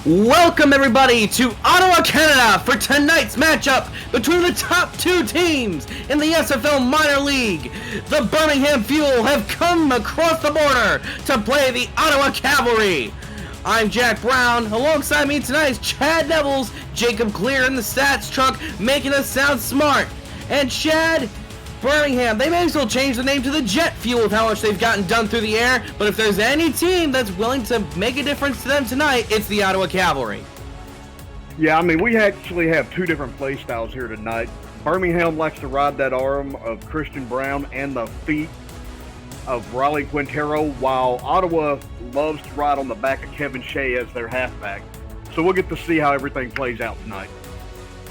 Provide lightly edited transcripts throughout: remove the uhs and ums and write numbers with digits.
Welcome everybody to Ottawa, Canada for tonight's matchup between the top two teams in the SFL minor league. The Birmingham Fuel have come across the border to play the Ottawa Cavalry. I'm Jack Brown. Alongside me tonight is Chad Nevels, Jacob Clear in the stats truck, making us sound smart. And Chad, Birmingham, they may as well change the name to the Jet Fuel with how much they've gotten done through the air, but if there's any team that's willing to make a difference to them tonight, it's the Ottawa Cavalry. Yeah, I mean, we actually have two different play styles here tonight. Birmingham likes to ride that arm of Christian Brown and the feet of Riley Quintero, while Ottawa loves to ride on the back of Kevin Shea as their halfback. So we'll get to see how everything plays out tonight.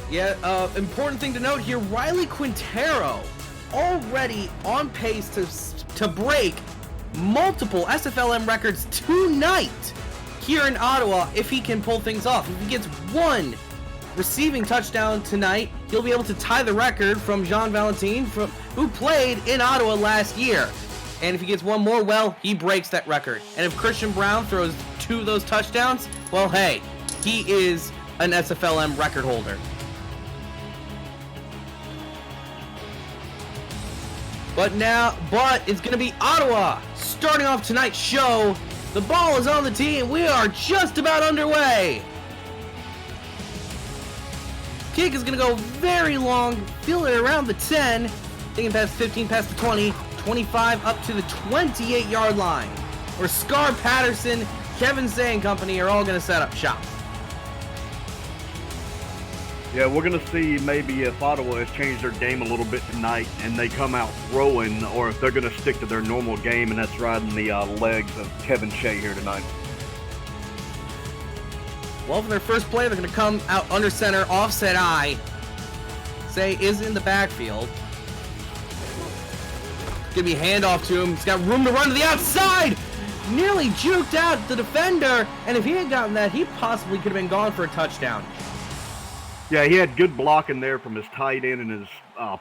Yeah, important thing to note here, Riley Quintero already on pace to break multiple SFLm records tonight here in Ottawa if he can pull things off. If he gets one receiving touchdown tonight, he'll be able to tie the record from Jean Valentin, who played in Ottawa last year. And if he gets one more, well, he breaks that record. And if Christian Brown throws two of those touchdowns, well, hey, he is an SFLm record holder. But it's going to be Ottawa starting off tonight's show. The ball is on the tee, and we are just about underway. Kick is going to go very long, feel it around the 10, taking past 15, past the 20, 25, up to the 28-yard line, where Scar Patterson, Kevin Zay and company are all going to set up shop. Yeah, we're going to see maybe if Ottawa has changed their game a little bit tonight and they come out throwing, or if they're going to stick to their normal game, and that's riding the legs of Kevin Shea here tonight. Well, for their first play, they're going to come out under center, offset eye. Zay is in the backfield. It's going to be a handoff to him. He's got room to run to the outside. Nearly juked out the defender, and if he had gotten that, he possibly could have been gone for a touchdown. Yeah, he had good blocking there from his tight end and his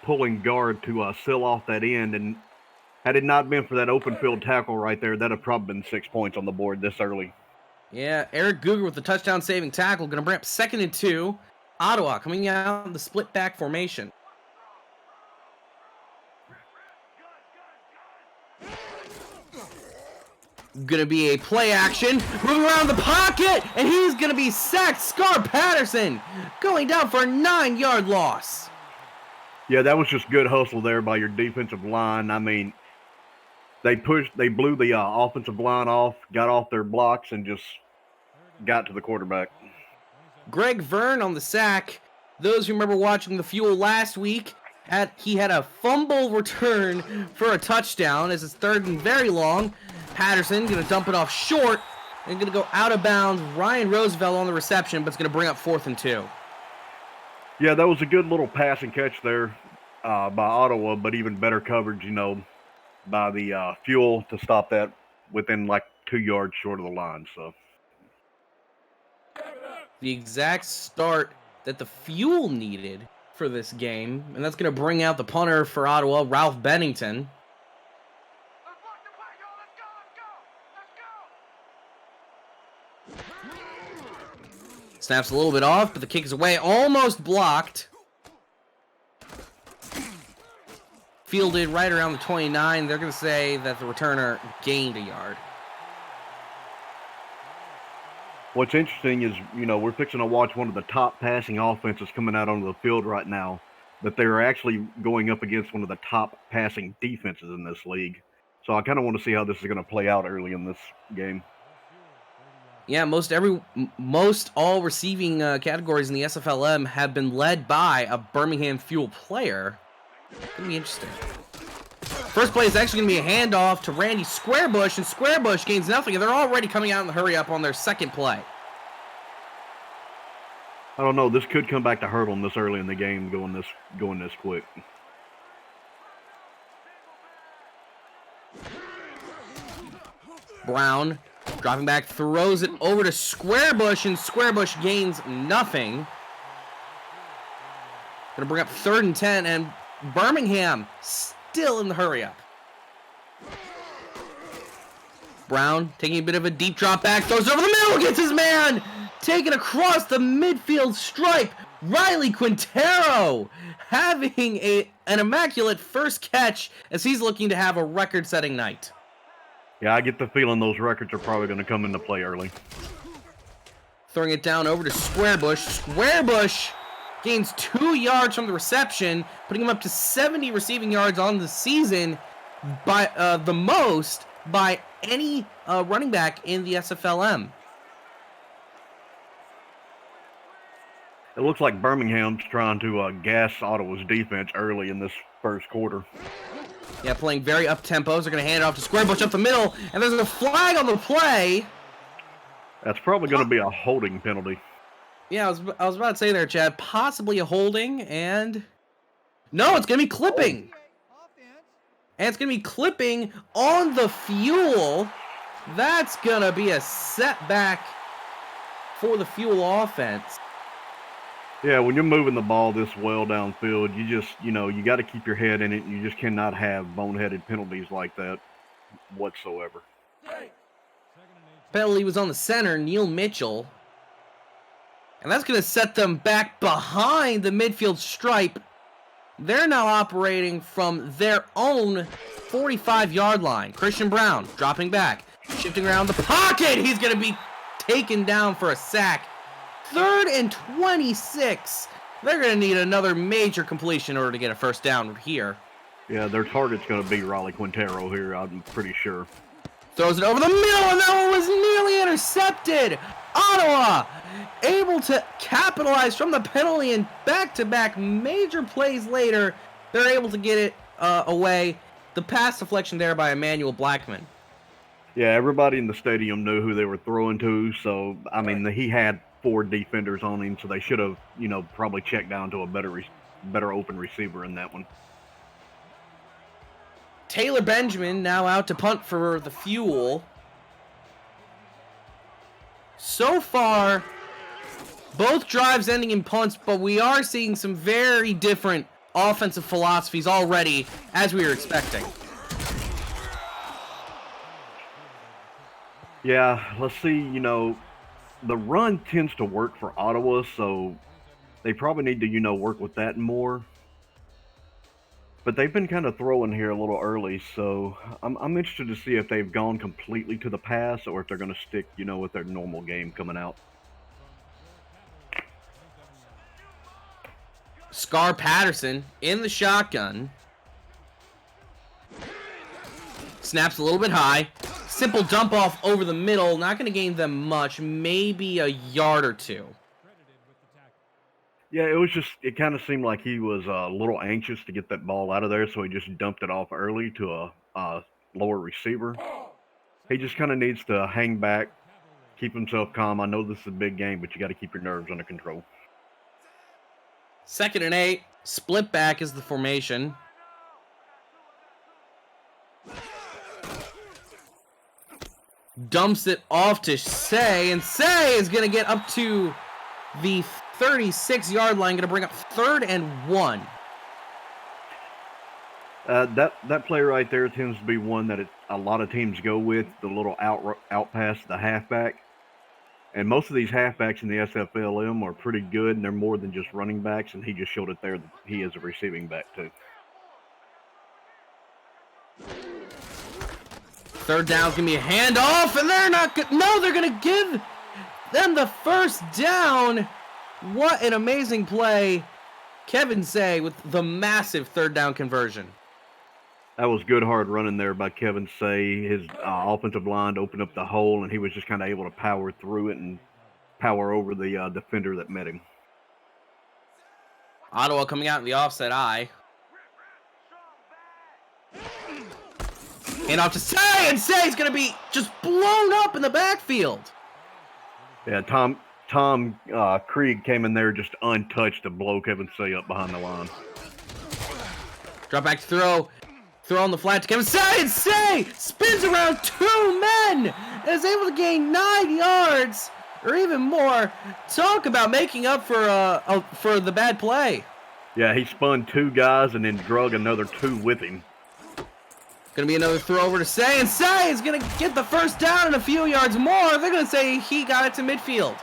pulling guard to seal off that end. And had it not been for that open field tackle right there, that'd have probably been 6 points on the board this early. Yeah, Eric Guger with the touchdown-saving tackle. Going to bring up 2nd and 2. Ottawa coming out in the split-back formation. Going to be a play action, moving around the pocket, and he's going to be sacked. Scar Patterson going down for a 9-yard loss. Yeah, that was just good hustle there by your defensive line. I mean, they blew the offensive line off, got off their blocks, and just got to the quarterback. Greg Verne on the sack. Those who remember watching the Fuel last week, he had a fumble return for a touchdown as it's 3rd and very long. Patterson going to dump it off short and going to go out of bounds. Ryan Roosevelt on the reception, but it's going to bring up 4th and 2. Yeah, that was a good little pass and catch there by Ottawa, but even better coverage, by the Fuel to stop that within like 2 yards short of the line. So the exact start that the Fuel needed for this game, and that's going to bring out the punter for Ottawa, Ralph Bennington. Snaps a little bit off, but the kick is away. Almost blocked. Fielded right around the 29. They're going to say that the returner gained a yard. What's interesting is, we're fixing to watch one of the top passing offenses coming out onto the field right now, that they're actually going up against one of the top passing defenses in this league. So I kind of want to see how this is going to play out early in this game. Yeah, most all receiving categories in the SFLm have been led by a Birmingham Fuel player. It's going to be interesting. First play is actually going to be a handoff to Randy Squarebush, and Squarebush gains nothing, and they're already coming out in the hurry-up on their second play. I don't know. This could come back to hurt them this early in the game, going this quick. Brown dropping back, throws it over to Squarebush, and Squarebush gains nothing. Going to bring up 3rd and 10, and Birmingham still in the hurry-up. Brown taking a bit of a deep drop back, throws it over the middle, gets his man taken across the midfield stripe. Riley Quintero having an immaculate first catch as he's looking to have a record-setting night. Yeah, I get the feeling those records are probably going to come into play early. Throwing it down over to Squarebush. Squarebush gains 2 yards from the reception, putting him up to 70 receiving yards on the season, by the most by any running back in the SFLm. It looks like Birmingham's trying to gas Ottawa's defense early in this first quarter. Yeah, playing very up-tempos. They're going to hand it off to Squarebush up the middle, and there's a flag on the play. That's probably going to be a holding penalty. Yeah, I was about to say there, Chad, possibly a holding, and... No, it's going to be clipping. And it's going to be clipping on the fuel. That's going to be a setback for the fuel offense. Yeah, when you're moving the ball this well downfield, you just, you got to keep your head in it. You just cannot have boneheaded penalties like that whatsoever. Penalty was on the center, Neil Mitchell. And that's going to set them back behind the midfield stripe. They're now operating from their own 45-yard line. Christian Brown dropping back, shifting around the pocket. He's going to be taken down for a sack. 3rd and 26. They're going to need another major completion in order to get a first down here. Yeah, their target's going to be Riley Quintero here, I'm pretty sure. Throws it over the middle, and that one was nearly intercepted. Ottawa able to capitalize from the penalty, and back-to-back major plays later, they're able to get it away. The pass deflection there by Emmanuel Blackman. Yeah, everybody in the stadium knew who they were throwing to, so, I mean, he had 4 defenders on him, so they should have, probably checked down to a better open receiver in that one. Taylor Benjamin now out to punt for the Fuel. So far, both drives ending in punts, but we are seeing some very different offensive philosophies already, as we were expecting. Yeah, let's see, the run tends to work for Ottawa, so they probably need to, work with that more. But they've been kind of throwing here a little early, so I'm interested to see if they've gone completely to the pass or if they're going to stick, with their normal game coming out. Scar Patterson in the shotgun. Snaps a little bit high. Simple dump off over the middle. Not going to gain them much. Maybe a yard or 2. Yeah, it kind of seemed like he was a little anxious to get that ball out of there, so he just dumped it off early to a lower receiver. He just kind of needs to hang back, keep himself calm. I know this is a big game, but you got to keep your nerves under control. 2nd and 8. Split back is the formation. Dumps it off to Say, and Say is going to get up to the 36-yard line, going to bring up 3rd and 1. That play right there tends to be one that a lot of teams go with, the little out pass to the halfback. And most of these halfbacks in the SFLm are pretty good, and they're more than just running backs, and he just showed it there that he is a receiving back too. 3rd down's going to be a handoff, and they're not good. No, they're going to give them the first down. What an amazing play. Kevin Say with the massive 3rd down conversion. That was good hard running there by Kevin Say. His offensive line opened up the hole, and he was just kind of able to power through it and power over the defender that met him. Ottawa coming out in the offset eye. And off to Say, and Say's going to be just blown up in the backfield. Yeah, Tom Krieg came in there just untouched to blow Kevin Say up behind the line. Drop back to throw. Throw on the flat to Kevin Say, and Say spins around 2 men and is able to gain 9 yards or even more. Talk about making up for the bad play. Yeah, he spun 2 guys and then drug another 2 with him. Going to be another throw over to Say, and Say is going to get the first down and a few yards more. They're going to say he got it to midfield.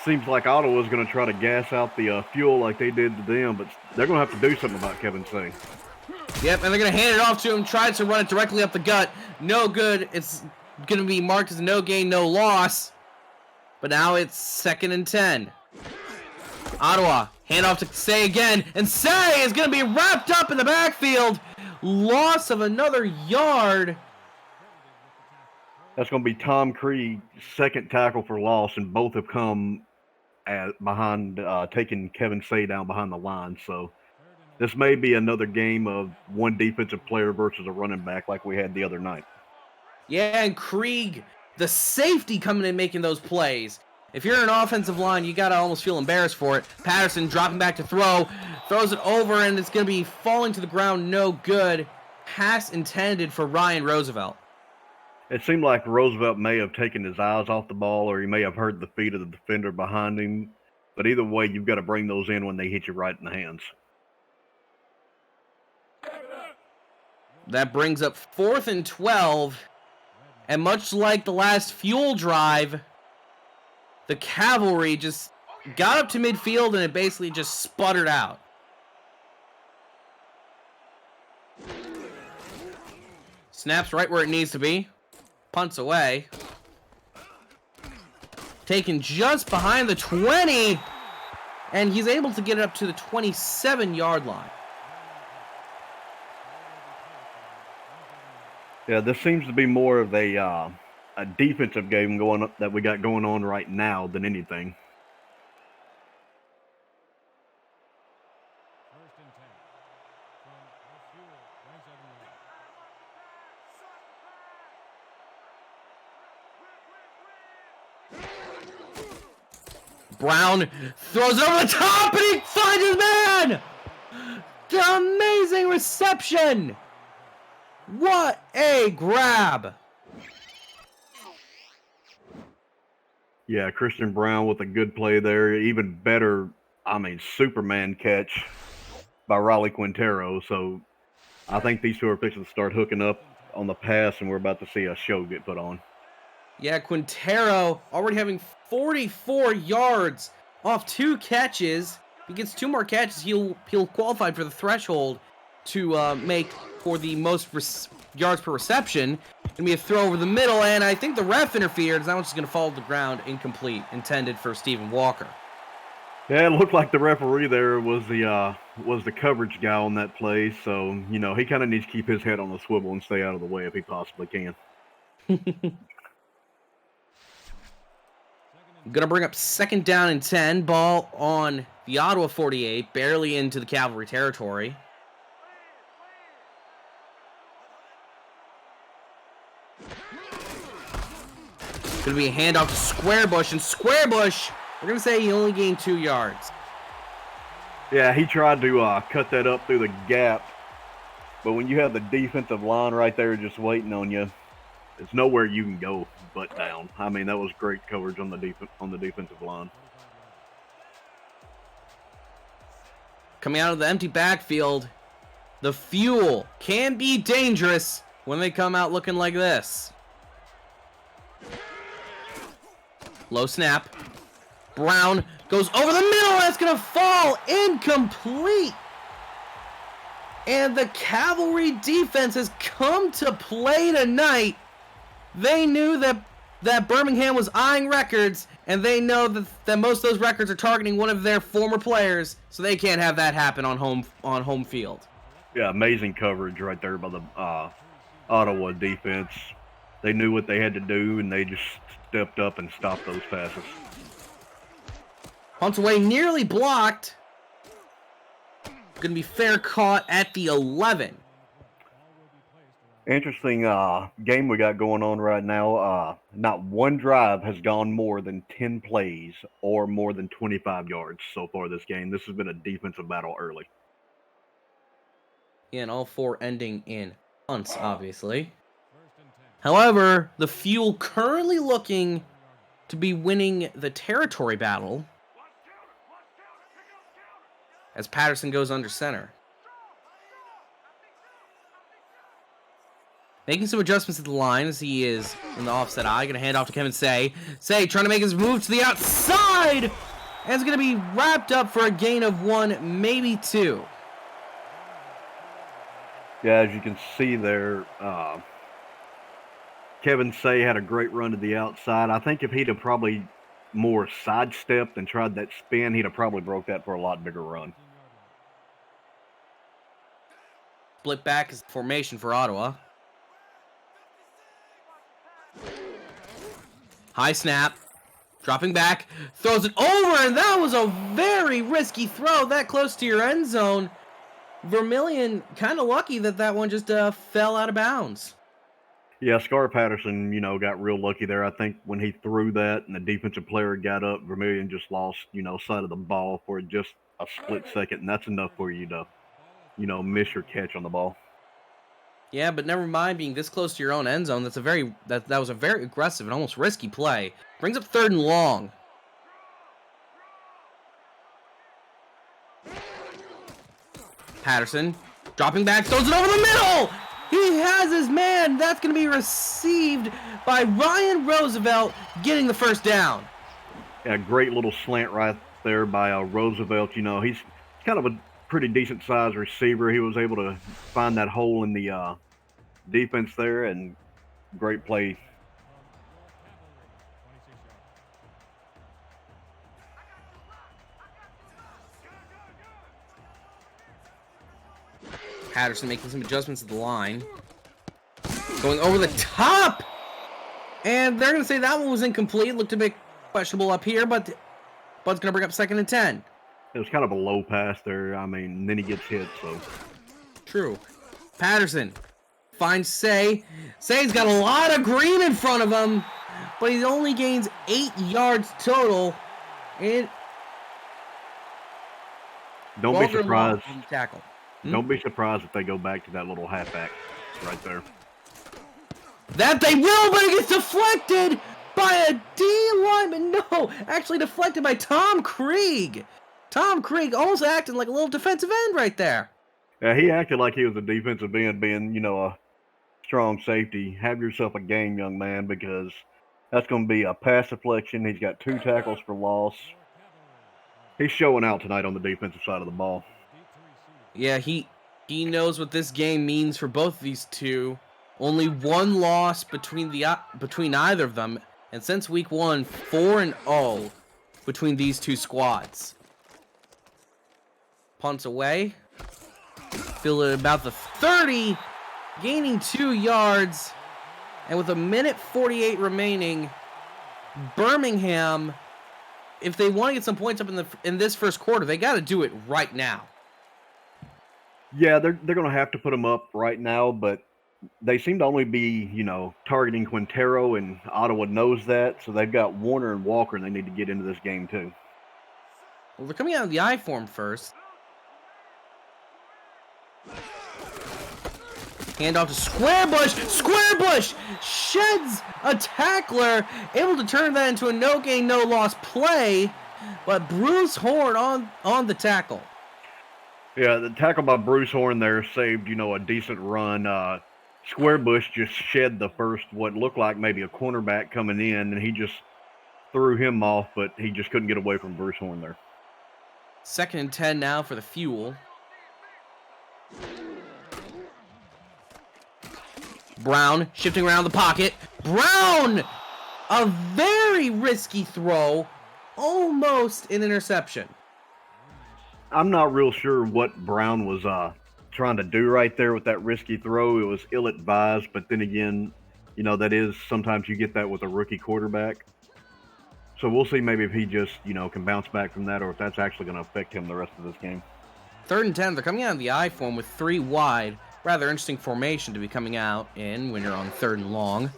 Seems like Ottawa's going to try to gas out the fuel like they did to them, but they're going to have to do something about Kevin C. Yep, and they're going to hand it off to him, try to run it directly up the gut. No good. It's going to be marked as a no gain, no loss. But now it's 2nd and 10. Ottawa, hand off to Say again, and Say is going to be wrapped up in the backfield. Loss of another yard. That's going to be Tom Creed's second tackle for loss, and both have come behind, taking Kevin Say down behind the line. So this may be another game of one defensive player versus a running back like we had the other night. Yeah, and Krieg, the safety, coming in making those plays. If you're an offensive line, you got to almost feel embarrassed for it. Patterson dropping back to throw, throws it over, and it's going to be falling to the ground, no good. Pass intended for Ryan Roosevelt. It seemed like Roosevelt may have taken his eyes off the ball, or he may have heard the feet of the defender behind him. But either way, you've got to bring those in when they hit you right in the hands. That brings up 4th and 12. And much like the last fuel drive, the cavalry just got up to midfield and it basically just sputtered out. Snaps right where it needs to be. Punts away. Taken just behind the 20. And he's able to get it up to the 27-yard line. Yeah, this seems to be more of a defensive game that we got going on right now than anything. Brown throws it over the top and he finds his man! The amazing reception! What a grab! Yeah, Christian Brown with a good play there. Even better, Superman catch by Raleigh Quintero. So I think these two are fixing to start hooking up on the pass, and we're about to see a show get put on. Yeah, Quintero already having 44 yards off 2 catches. If he gets 2 more catches, he'll qualify for the threshold to make for the most yards per reception. Gonna be a throw over the middle, and I think the ref interfered. That one's just gonna fall to the ground, incomplete, intended for Stephen Walker. Yeah, it looked like the referee there was the coverage guy on that play. So he kind of needs to keep his head on the swivel and stay out of the way if he possibly can. Gonna bring up 2nd down and 10. Ball on the Ottawa 48, barely into the cavalry territory. Gonna be a handoff to Squarebush, and Squarebush, we're gonna say he only gained 2 yards. Yeah, he tried to cut that up through the gap, but when you have the defensive line right there just waiting on you, there's nowhere you can go but down. That was great coverage on the defensive line. Coming out of the empty backfield, the fuel can be dangerous when they come out looking like this. Low snap. Brown goes over the middle. That's going to fall incomplete. And the cavalry defense has come to play tonight. They knew that Birmingham was eyeing records, and they know that most of those records are targeting one of their former players, so they can't have that happen on home field. Yeah, amazing coverage right there by the Ottawa defense. They knew what they had to do, and they just stepped up and stopped those passes. Punts away, nearly blocked. Going to be fair caught at the 11. Interesting game we got going on right now. Not one drive has gone more than 10 plays or more than 25 yards so far this game. This has been a defensive battle early. And all 4 ending in punts, obviously. However, the Fuel currently looking to be winning the territory battle as Patterson goes under center. Making some adjustments at the line as he is in the offset eye. Going to hand off to Kevin Say. Say trying to make his move to the outside. And it's going to be wrapped up for a gain of 1, maybe 2. Yeah, as you can see there, Kevin Say had a great run to the outside. I think if he'd have probably more sidestepped and tried that spin, he'd have probably broke that for a lot bigger run. Split back is formation for Ottawa. High snap. Dropping back. Throws it over, and that was a very risky throw that close to your end zone. Vermillion kind of lucky that one just fell out of bounds. Yeah, Scar Patterson, got real lucky there. I think when he threw that and the defensive player got up, Vermillion just lost, sight of the ball for just a split second, and that's enough for you to, miss your catch on the ball. Yeah, but never mind being this close to your own end zone. That was a very aggressive and almost risky play. Brings up 3rd and long. Patterson dropping back, throws it over the middle. He has his man. That's going to be received by Ryan Roosevelt, getting the first down. Yeah, great little slant right there by Roosevelt. He's kind of a pretty decent sized receiver. He was able to find that hole in the defense there, and great play. Patterson making some adjustments at the line. Going over the top! And they're going to say that one was incomplete. Looked a bit questionable up here, but Bud's going to bring up 2nd and 10. It was kind of a low pass there. Then he gets hit, so. True. Patterson finds Say. Say's got a lot of green in front of him, but he only gains 8 yards total. And don't be surprised. Tackle. Don't be surprised if they go back to that little halfback right there. That they will, but it gets deflected by a D lineman. No, actually deflected by Tom Krieg. Tom Krieg almost acting like a little defensive end right there. Yeah, he acted like he was a defensive end, being, a strong safety. Have yourself a game, young man, because that's going to be a pass deflection. He's got 2 tackles for loss. He's showing out tonight on the defensive side of the ball. Yeah, he knows what this game means for both of these two. Only 1 loss between either of them, and since week 1, 4-0 between these two squads. Punts away. Field at about the 30, gaining 2 yards, and with 1:48 remaining, Birmingham, if they want to get some points up in this first quarter, they got to do it right now. Yeah, they're going to have to put them up right now, but they seem to only be, targeting Quintero, and Ottawa knows that, so they've got Warner and Walker, and they need to get into this game too. Well, they're coming out of the I form first. Hand off to Squarebush. Squarebush sheds a tackler, able to turn that into a no gain, no loss play, but Bruce Horn on the tackle. Yeah, the tackle by Bruce Horn there saved, a decent run. Squarebush just shed the first, what looked like maybe a cornerback coming in, and he just threw him off, but he just couldn't get away from Bruce Horn there. 2nd and 10 now for the Fuel. Brown shifting around the pocket. Brown! A very risky throw. Almost an interception. I'm not real sure what Brown was trying to do right there with that risky throw. It was ill-advised, but then again, that is sometimes you get that with a rookie quarterback. So we'll see maybe if he just, can bounce back from that, or if that's actually going to affect him the rest of this game. 3rd and 10, they're coming out of the I form with 3 wide. Rather interesting formation to be coming out in when you're on 3rd and long.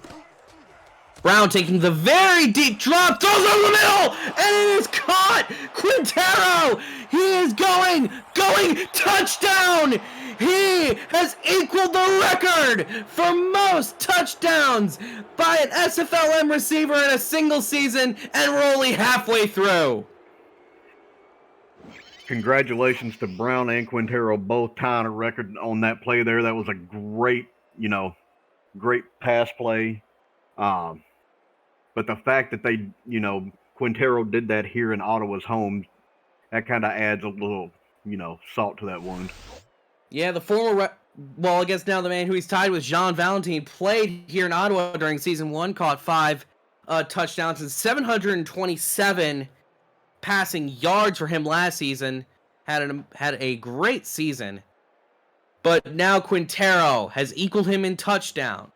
Brown taking the very deep drop, throws over the middle, and it is caught! Quintero! He is going, touchdown! He has equaled the record for most touchdowns by an SFLm receiver in a single season, and we're only halfway through. Congratulations to Brown and Quintero, both tying a record on that play there. That was a great, great pass play. Um, but the fact that they, Quintero did that here in Ottawa's home, that kind of adds a little, salt to that wound. Yeah, the former, well, I guess now the man who he's tied with, Jean Valentine, played here in Ottawa during season 1, caught 5 touchdowns and 727 passing yards for him last season. Had a great season. But now Quintero has equaled him in touchdown.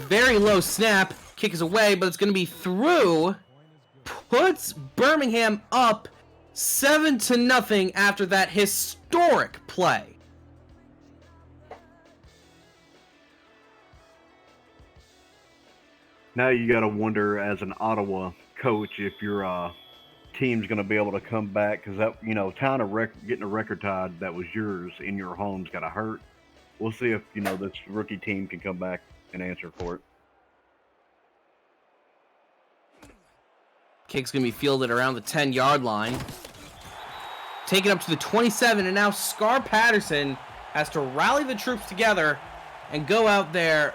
Very low snap. Kick is away, but it's going to be through. Puts Birmingham up 7-0 after that historic play. Now you got to wonder, as an Ottawa coach, if your team's going to be able to come back, because that, getting a record tied that was yours in your home's got to hurt. We'll see if this rookie team can come back and answer for it. Kick's going to be fielded around the 10-yard line. Taken up to the 27, and now Scar Patterson has to rally the troops together and go out there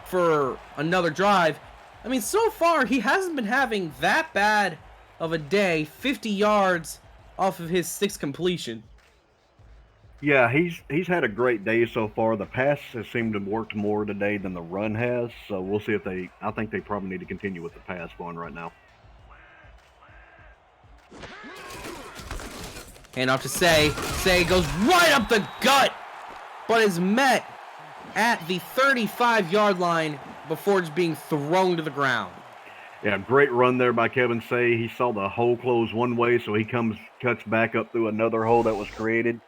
for another drive. I mean, so far, he hasn't been having that bad of a day. 50 yards off of his 6th completion. Yeah, he's had a great day so far. The pass has seemed to have worked more today than the run has, so we'll see if I think they probably need to continue with the pass going right now. Hand off to Say. Say goes right up the gut, but is met at the 35-yard line before just being thrown to the ground. Yeah, great run there by Kevin Say. He saw the hole close one way, so he cuts back up through another hole that was created.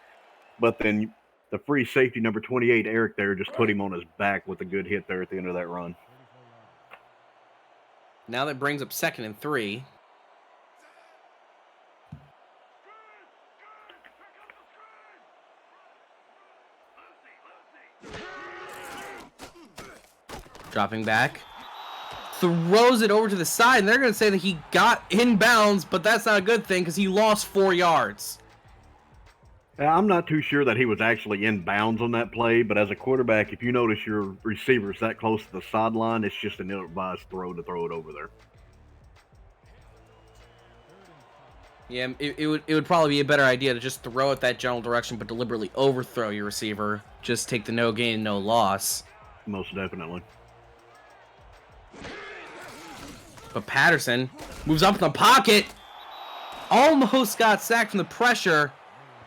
But then the free safety, number 28, Eric, there, just put him on his back with a good hit there at the end of that run. Now that brings up 2nd and 3. Dropping back. Throws it over to the side, and they're going to say that he got inbounds, but that's not a good thing because he lost 4 yards. I'm not too sure that he was actually in bounds on that play, but as a quarterback, if you notice your receiver's that close to the sideline, it's just an ill-advised throw to throw it over there. Yeah, it would probably be a better idea to just throw it that general direction, but deliberately overthrow your receiver. Just take the no gain, no loss. Most definitely. But Patterson moves up in the pocket. Almost got sacked from the pressure,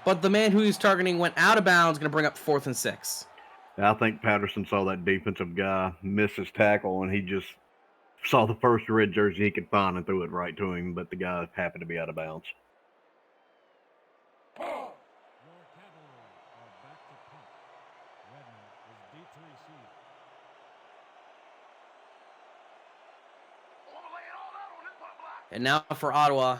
but the man who he was targeting went out of bounds, going to bring up 4th and 6. I think Patterson saw that defensive guy miss his tackle, and he just saw the first red jersey he could find and threw it right to him, but the guy happened to be out of bounds. And now for Ottawa,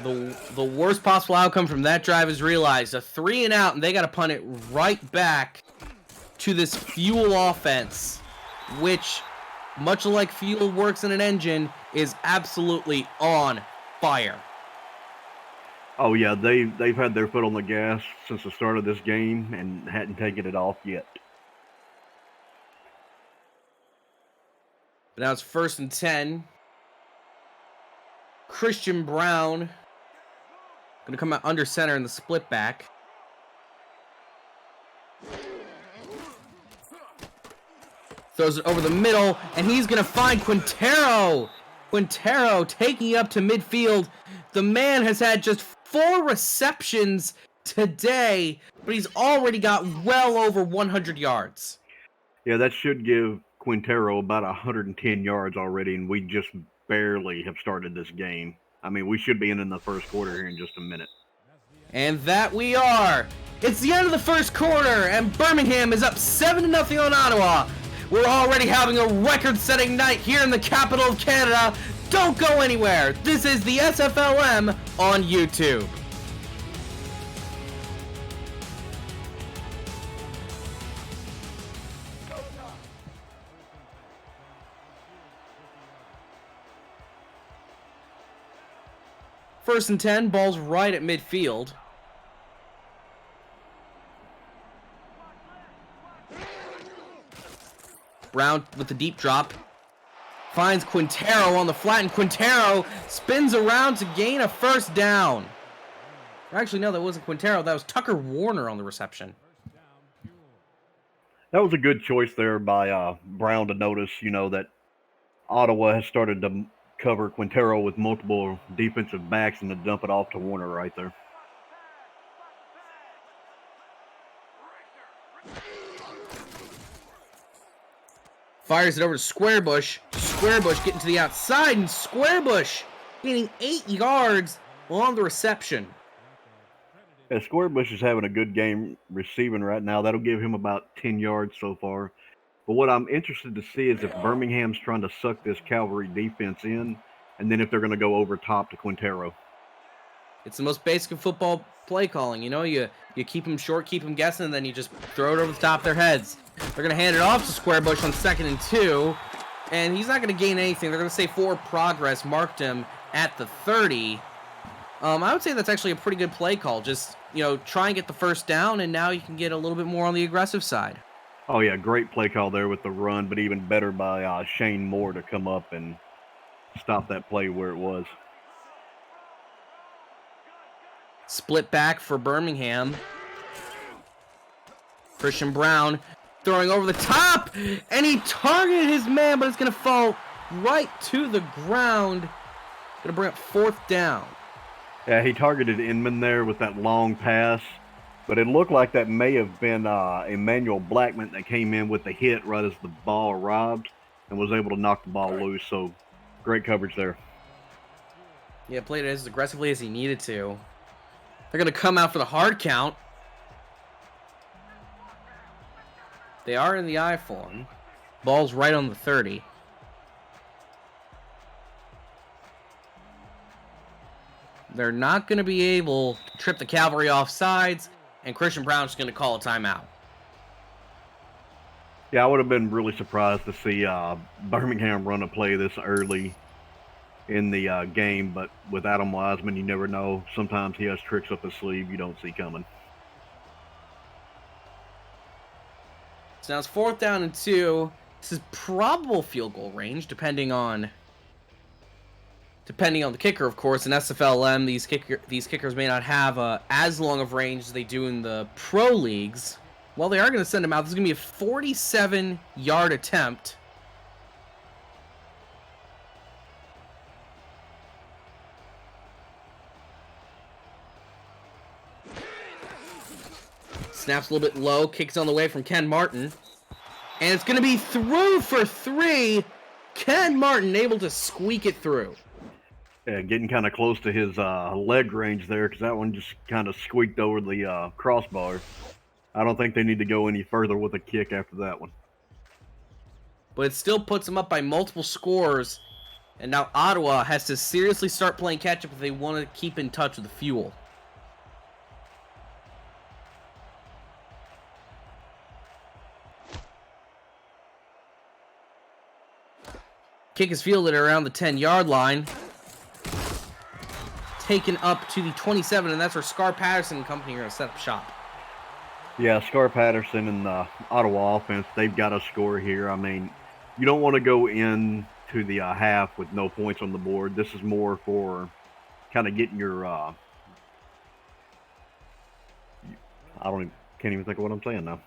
the worst possible outcome from that drive is realized. A 3 and out, and they got to punt it right back to this fuel offense, which, much like fuel works in an engine, is absolutely on fire. Oh yeah, they've had their foot on the gas since the start of this game and hadn't taken it off yet. But now it's 1st and 10. Christian Brown going to come out under center in the split back. Throws it over the middle, and he's going to find Quintero. Quintero taking up to midfield. The man has had just 4 receptions today, but he's already got well over 100 yards. Yeah, that should give Quintero about 110 yards already, and we just barely have started this game. I mean, we should be in the first quarter here in just a minute. And that we are. It's the end of the first quarter, and Birmingham is up 7-0 on Ottawa. We're already having a record-setting night here in the capital of Canada. Don't go anywhere. This is the SFLm on YouTube. First and 10, ball's right at midfield. Brown with the deep drop. Finds Quintero on the flat, and Quintero spins around to gain a first down. Actually, no, that wasn't Quintero. That was Tucker Warner on the reception. That was a good choice there by Brown to notice, that Ottawa has started to cover Quintero with multiple defensive backs and to dump it off to Warner right there. Fires it over to Squarebush. Squarebush getting to the outside, and Squarebush gaining 8 yards on the reception. Yeah, Squarebush is having a good game receiving right now. That'll give him about 10 yards so far. But what I'm interested to see is if Birmingham's trying to suck this Cavalry defense in, and then if they're going to go over top to Quintero. It's the most basic of football play calling. You keep them short, keep them guessing, and then you just throw it over the top of their heads. They're going to hand it off to Squarebush on 2nd and 2, and he's not going to gain anything. They're going to say forward progress, marked him at the 30. I would say that's actually a pretty good play call. Just, try and get the first down, and now you can get a little bit more on the aggressive side. Oh, yeah, great play call there with the run, but even better by Shane Moore to come up and stop that play where it was. Split back for Birmingham. Christian Brown throwing over the top, and he targeted his man, but it's going to fall right to the ground. Going to bring up 4th down. Yeah, he targeted Inman there with that long pass, but it looked like that may have been Emmanuel Blackman that came in with the hit right as the ball arrived and was able to knock the ball loose, so great coverage there. Yeah, played it as aggressively as he needed to. They're going to come out for the hard count. They are in the I form. Ball's right on the 30. They're not going to be able to trip the Cavalry off sides, and Christian Brown's going to call a timeout. Yeah, I would have been really surprised to see Birmingham run a play this early in the game, but with Adam Wiseman, you never know. Sometimes he has tricks up his sleeve you don't see coming. So now it's 4th down and 2. This is probable field goal range, depending on the kicker, of course. In SFLm, these kickers may not have as long of range as they do in the pro leagues. Well, they are going to send him out. This is going to be a 47-yard attempt. Snaps a little bit low, kicks on the way from Ken Martin. And it's going to be through for 3. Ken Martin able to squeak it through. Yeah, getting kind of close to his leg range there because that one just kind of squeaked over the crossbar. I don't think they need to go any further with a kick after that one. But it still puts them up by multiple scores. And now Ottawa has to seriously start playing catch-up if they want to keep in touch with the fuel. Kick is fielded around the 10-yard line. Taken up to the 27, and that's where Scar Patterson and company are going to set up shop. Yeah, Scar Patterson and the Ottawa offense, they've got to score here. I mean, you don't want to go into the half with no points on the board. This is more for kind of getting your can't even think of what I'm saying now.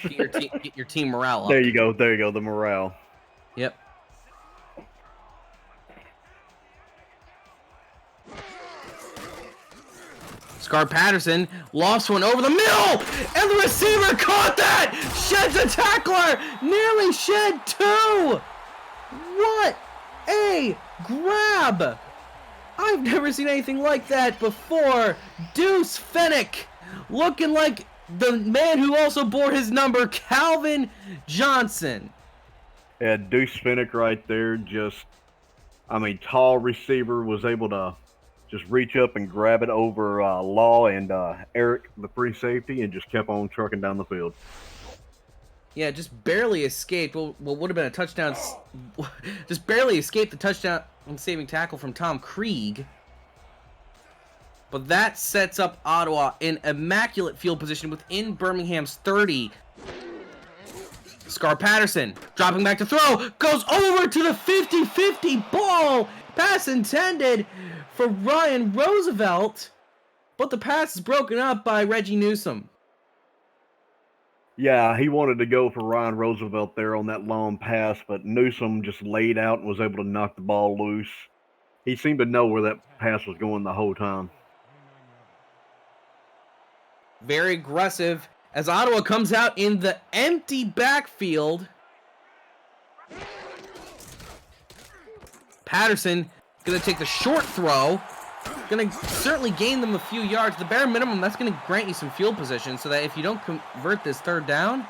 Get your team morale up. There you go, the morale. Yep. Scar Patterson lost one over the middle, and the receiver caught that! Sheds a tackler! Nearly shed 2! What a grab! I've never seen anything like that before. Deuce Fennick, looking like the man who also bore his number, Calvin Johnson. Yeah, Deuce Fennick right there, tall receiver, was able to just reach up and grab it over Law and Eric, the free safety, and just kept on trucking down the field. Yeah, just barely escaped. Well, would have been a touchdown. Just barely escaped the touchdown and saving tackle from Tom Krieg. But that sets up Ottawa in immaculate field position within Birmingham's 30. Scar Patterson dropping back to throw. Goes over to the 50-50 ball. Pass intended for Ryan Roosevelt. But the pass is broken up by Reggie Newsom. Yeah, he wanted to go for Ryan Roosevelt there on that long pass, but Newsom just laid out and was able to knock the ball loose. He seemed to know where that pass was going the whole time. Very aggressive as Ottawa comes out in the empty backfield. Patterson going to take the short throw. Going to certainly gain them a few yards. The bare minimum, that's going to grant you some field position so that if you don't convert this third down,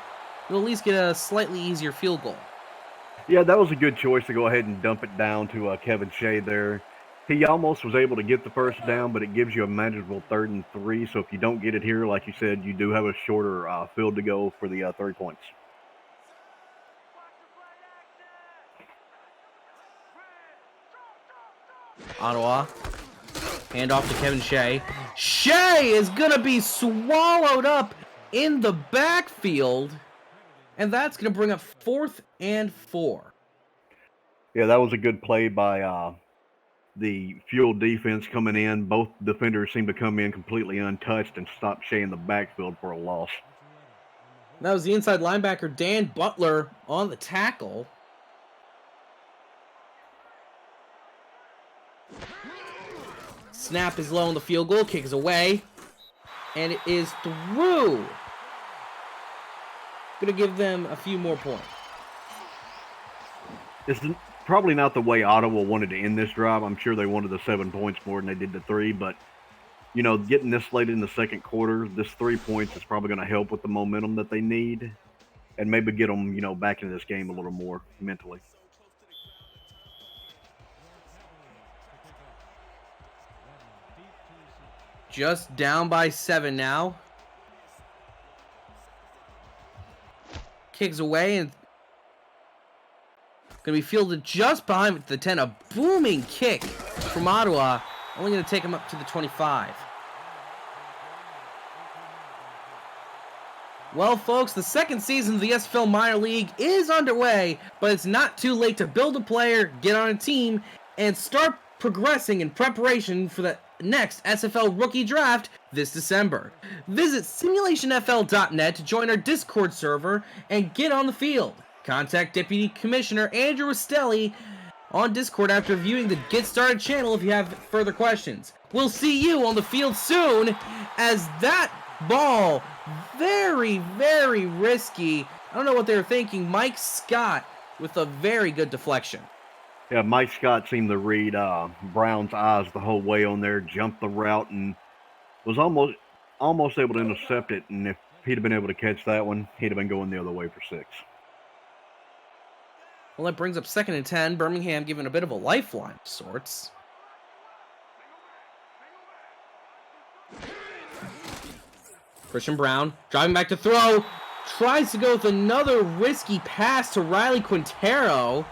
you'll at least get a slightly easier field goal. Yeah, that was a good choice to go ahead and dump it down to Kevin Shea there. He almost was able to get the first down, but it gives you a manageable 3rd and 3. So if you don't get it here, like you said, you do have a shorter field to go for the 3 points. Ottawa. Hand off to Kevin Shea. Shea is going to be swallowed up in the backfield. And that's going to bring up 4th and 4. Yeah, that was a good play by the Fuel defense coming in. Both defenders seemed to come in completely untouched and stop Shea in the backfield for a loss. That was the inside linebacker, Dan Butler, on the tackle. Snap is low on the field goal. Kick is away. And it is through. Going to give them a few more points. It's probably not the way Ottawa wanted to end this drive. I'm sure they wanted the 7 points more than they did the 3. But, you know, getting this late in the second quarter, this 3 points is probably going to help with the momentum that they need. And maybe get them, you know, back into this game a little more mentally. Just down by 7 now. Kicks away and going to be fielded just behind the 10. A booming kick from Ottawa. Only going to take him up to the 25. Well, folks, the second season of the SFL Minor League is underway, but it's not too late to build a player, get on a team, and start progressing in preparation for the next SFL Rookie Draft this December. Visit Simulationfl.net to join our Discord server and get on the field. Contact Deputy Commissioner Andrew Rastelli on Discord after viewing the Get Started channel if you have further questions. We'll see you on the field soon as that ball, very, very risky. I don't know what they were thinking. Mike Scott with a very good deflection. Yeah, Mike Scott seemed to read Brown's eyes the whole way on there, jumped the route, and was almost able to intercept it. And if he'd have been able to catch that one, he'd have been going the other way for 6. Well, that brings up 2nd and 10. Birmingham given a bit of a lifeline of sorts. Christian Brown driving back to throw. Tries to go with another risky pass to Riley Quintero.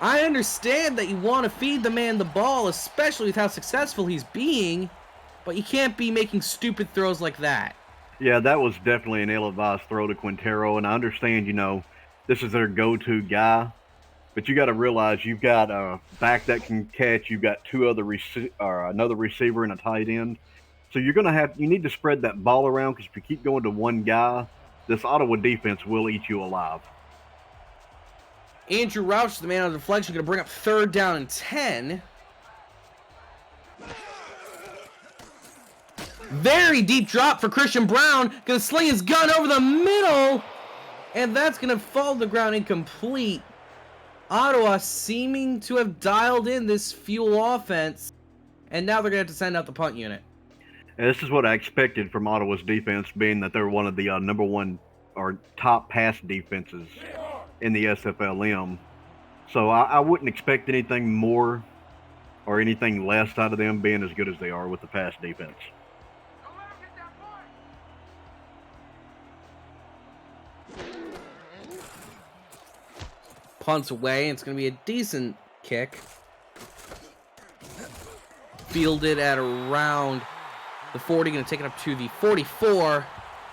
I understand that you want to feed the man the ball, especially with how successful he's being, but you can't be making stupid throws like that. Yeah, that was definitely an ill-advised throw to Quintero, and I understand, you know, this is their go-to guy, but you got to realize you've got a back that can catch, you've got another receiver and a tight end, so you need to spread that ball around, because if you keep going to one guy, this Ottawa defense will eat you alive. Andrew Rauch, the man on the deflection, going to bring up 3rd down and 10. Very deep drop for Christian Brown. Going to sling his gun over the middle. And that's going to fall to the ground incomplete. Ottawa seeming to have dialed in this Fuel offense. And now they're going to have to send out the punt unit. And this is what I expected from Ottawa's defense, being that they're one of the number 1 or top pass defenses in the SFLm. So I wouldn't expect anything more or anything less out of them being as good as they are with the pass defense. Punts away, and it's going to be a decent kick. Fielded at around the 40, going to take it up to the 44.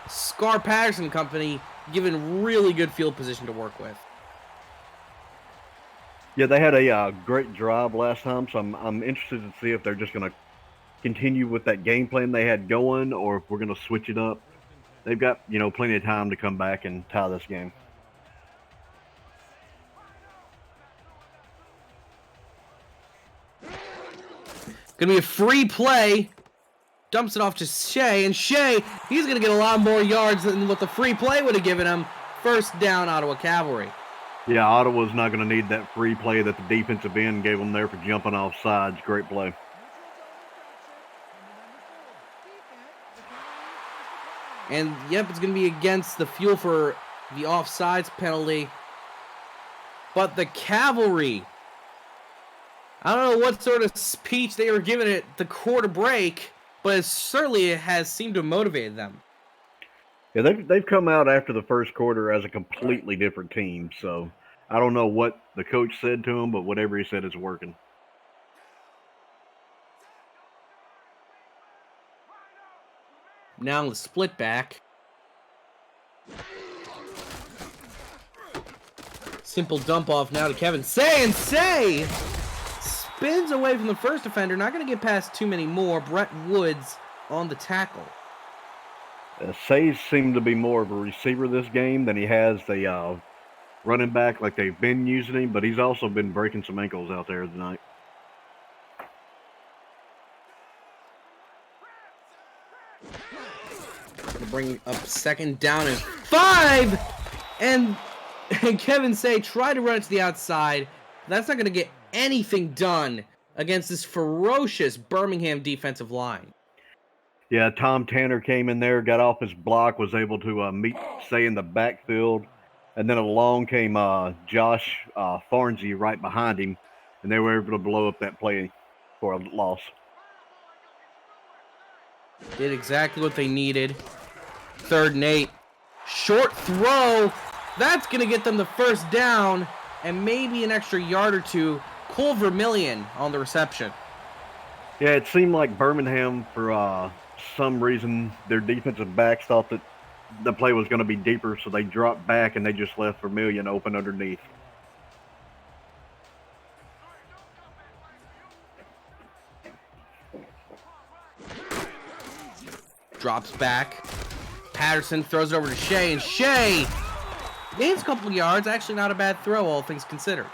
Scar Patterson Company given really good field position to work with. Yeah, they had a great drive last time, so I'm interested to see if they're just going to continue with that game plan they had going, or if we're going to switch it up. They've got, plenty of time to come back and tie this game. Gonna be a free play. Dumps it off to Shea, and Shea, he's gonna get a lot more yards than what the free play would have given him. First down, Ottawa Cavalry. Yeah, Ottawa's not going to need that free play that the defensive end gave them there for jumping off sides. Great play. And, yep, it's going to be against the Fuel for the offsides penalty. But the Cavalry, I don't know what sort of speech they were giving at the quarter break, but it certainly has seemed to have motivated them. Yeah, they've come out after the first quarter as a completely different team. So I don't know what the coach said to them, but whatever he said is working. Now the split back. Simple dump off now to Kevin Say, and Say spins away from the first defender. Not going to get past too many more. Brett Woods on the tackle. Say's seemed to be more of a receiver this game than he has the running back like they've been using him, but he's also been breaking some ankles out there tonight. Gonna bring up second down and 5, and Kevin Say tried to run it to the outside. That's not going to get anything done against this ferocious Birmingham defensive line. Yeah, Tom Tanner came in there, got off his block, was able to meet Say in the backfield, and then along came Josh Farnsey right behind him, and they were able to blow up that play for a loss. Did exactly what they needed. 3rd and 8. Short throw. That's going to get them the first down and maybe an extra yard or two. Cole Vermillion on the reception. Yeah, it seemed like Birmingham, for some reason, their defensive backs thought that the play was going to be deeper, so they dropped back and they just left Vermillion open underneath. Drops back. Patterson throws it over to Shea, and Shea gains a couple of yards. Actually, not a bad throw, all things considered.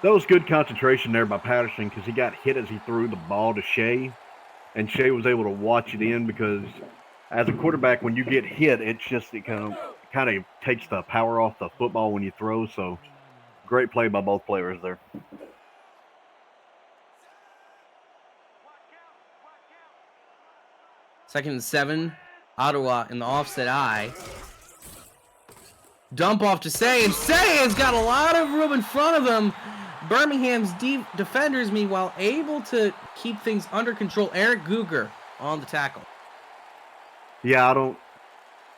That was good concentration there by Patterson because he got hit as he threw the ball to Shea, and Shea was able to watch it in because as a quarterback, when you get hit, it kind of takes the power off the football when you throw. So great play by both players there. Second and 7. Ottawa in the offset eye. Dump off to Say, and Say has got a lot of room in front of him. Birmingham's defenders, meanwhile, able to keep things under control. Eric Guger on the tackle. Yeah,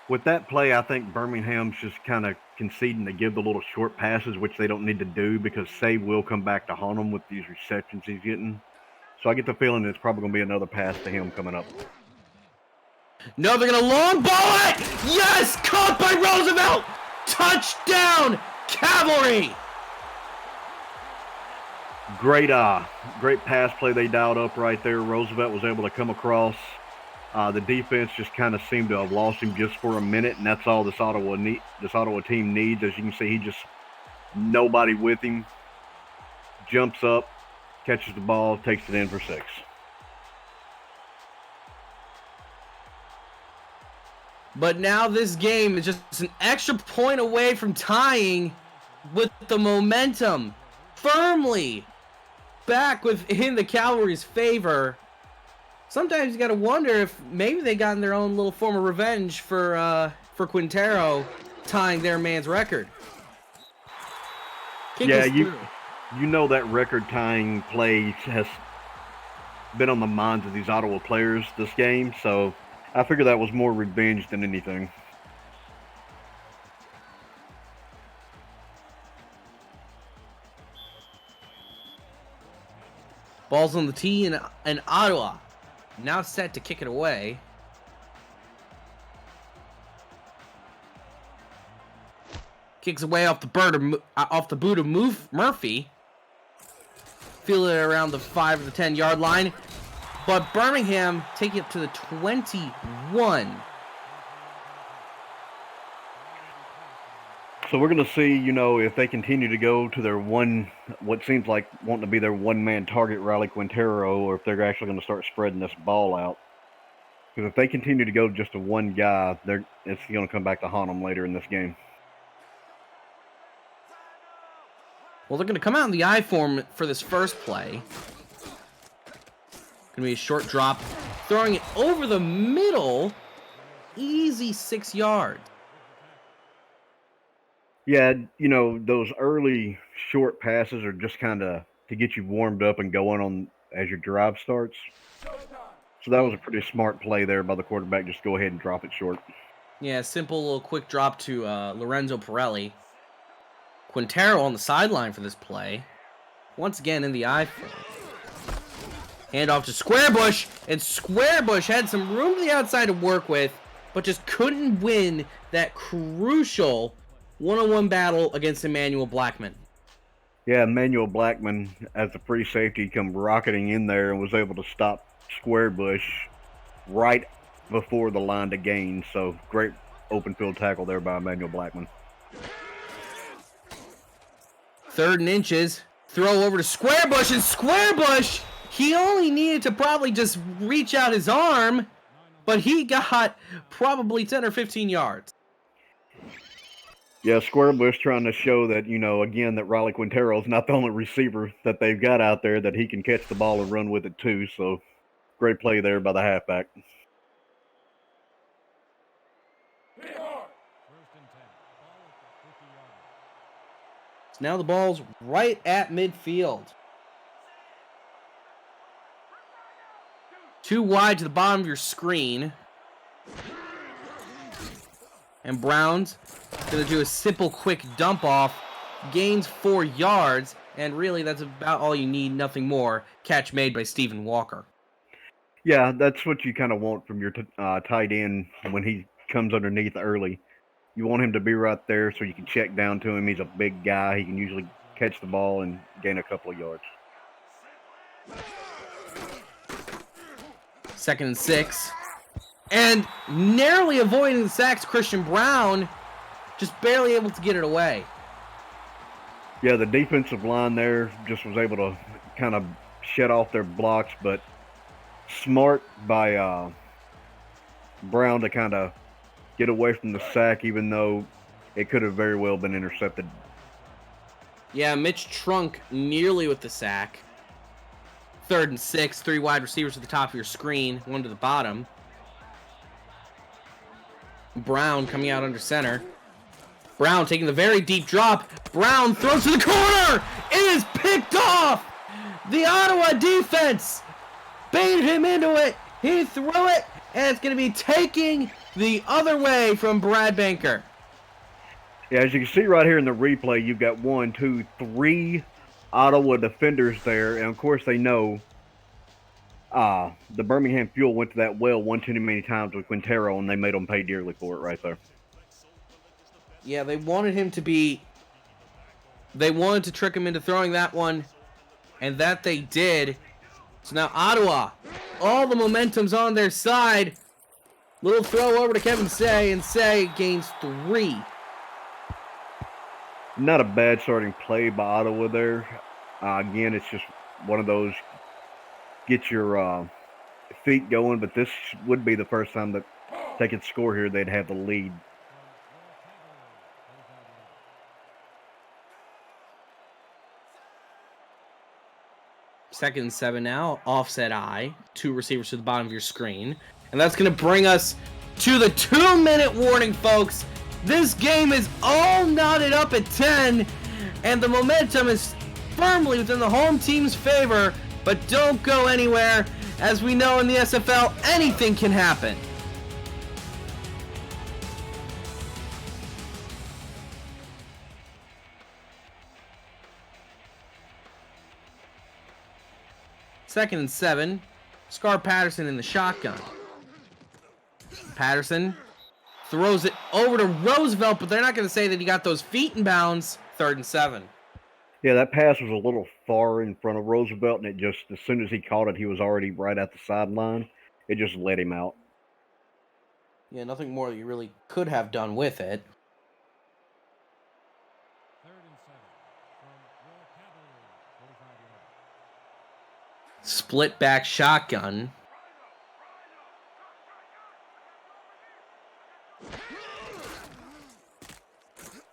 with that play, I think Birmingham's just kind of conceding to give the little short passes, which they don't need to do because Say will come back to haunt him with these receptions he's getting. So I get the feeling it's probably going to be another pass to him coming up. No, they're going to long ball it! Yes! Caught by Roosevelt! Touchdown, Cavalry! Great pass play they dialed up right there. Roosevelt was able to come across. The defense just kind of seemed to have lost him just for a minute, and that's all this Ottawa team needs. As you can see, he just nobody with him. Jumps up, catches the ball, takes it in for 6. But now this game is just an extra point away from tying with the momentum firmly back within the Cavalry's favor. Sometimes you got to wonder if maybe they got in their own little form of revenge for Quintero tying their man's record. Yeah, you know that record-tying play has been on the minds of these Ottawa players this game, so I figure that was more revenge than anything. Ball's on the tee, and Ottawa now set to kick it away. Kicks away off the boot of Murphy. Feel it around the 5 or the 10-yard line. But Birmingham take it to the 21. So we're going to see, if they continue to go to their what seems like wanting to be their one-man target, Riley Quintero, or if they're actually going to start spreading this ball out. Because if they continue to go just to one guy, it's going to come back to haunt them later in this game. Well, they're going to come out in the I form for this first play. Going to be a short drop, throwing it over the middle. Easy 6 yards. Yeah, those early short passes are just kind of to get you warmed up and going on as your drive starts. So that was a pretty smart play there by the quarterback. Just go ahead and drop it short. Yeah, simple little quick drop to Lorenzo Pirelli. Quintero on the sideline for this play. Once again in the I form. Hand off to Squarebush, and Squarebush had some room to the outside to work with, but just couldn't win that crucial one-on-one battle against Emmanuel Blackman. Yeah, Emmanuel Blackman, as a free safety, come rocketing in there and was able to stop Squarebush right before the line to gain. So great open field tackle there by Emmanuel Blackman. 3rd and inches. Throw over to Squarebush, and Squarebush, he only needed to probably just reach out his arm, but he got probably 10 or 15 yards. Yeah, Squarebush trying to show that, again, that Riley Quintero is not the only receiver that they've got out there, that he can catch the ball and run with it too. So great play there by the halfback. So now the ball's right at midfield. 2 wide to the bottom of your screen. And Brown's going to do a simple, quick dump off. Gains 4 yards. And really, that's about all you need. Nothing more. Catch made by Stephen Walker. Yeah, that's what you kind of want from your tight end when he comes underneath early. You want him to be right there so you can check down to him. He's a big guy. He can usually catch the ball and gain a couple of yards. 2nd and 6. And narrowly avoiding the sacks, Christian Brown just barely able to get it away. Yeah, the defensive line there just was able to kind of shut off their blocks, but smart by Brown to kind of get away from the sack, even though it could have very well been intercepted. Yeah, Mitch Trunk nearly with the sack. 3rd and 6, 3 wide receivers at the top of your screen, 1 to the bottom. Brown coming out under center. Brown taking the very deep drop. Brown throws to the corner. It is picked off. The Ottawa defense baited him into it. He threw it, and it's going to be taking the other way from Brad Banker. Yeah, as you can see right here in the replay, you've got 1, 2, 3 Ottawa defenders there, and of course they know the Birmingham Fuel went to that well one too many times with Quintero, and they made him pay dearly for it right there. Yeah, they wanted to trick him into throwing that one, and that they did. So now Ottawa, all the momentum's on their side. Little throw over to Kevin Say, and Say gains 3. Not a bad starting play by Ottawa there. Again, it's just one of those get your feet going, but this would be the first time that they could score here. They'd have the lead. Second and 7 now, offset I, 2 receivers to the bottom of your screen. And that's going to bring us to the 2-minute warning, folks. This game is all knotted up at 10, and the momentum is firmly within the home team's favor, but don't go anywhere. As we know in the SFL, anything can happen. Second and 7. Scar Patterson in the shotgun. Patterson Throws it over to Roosevelt, but they're not going to say that he got those feet in bounds. 3rd and 7. Yeah, that pass was a little far in front of Roosevelt, and it just, as soon as he caught it, he was already right at the sideline. It just let him out. Yeah, nothing more that you really could have done with it. 3rd and 7 from Royal Cavalry, 45 yards. Split back shotgun.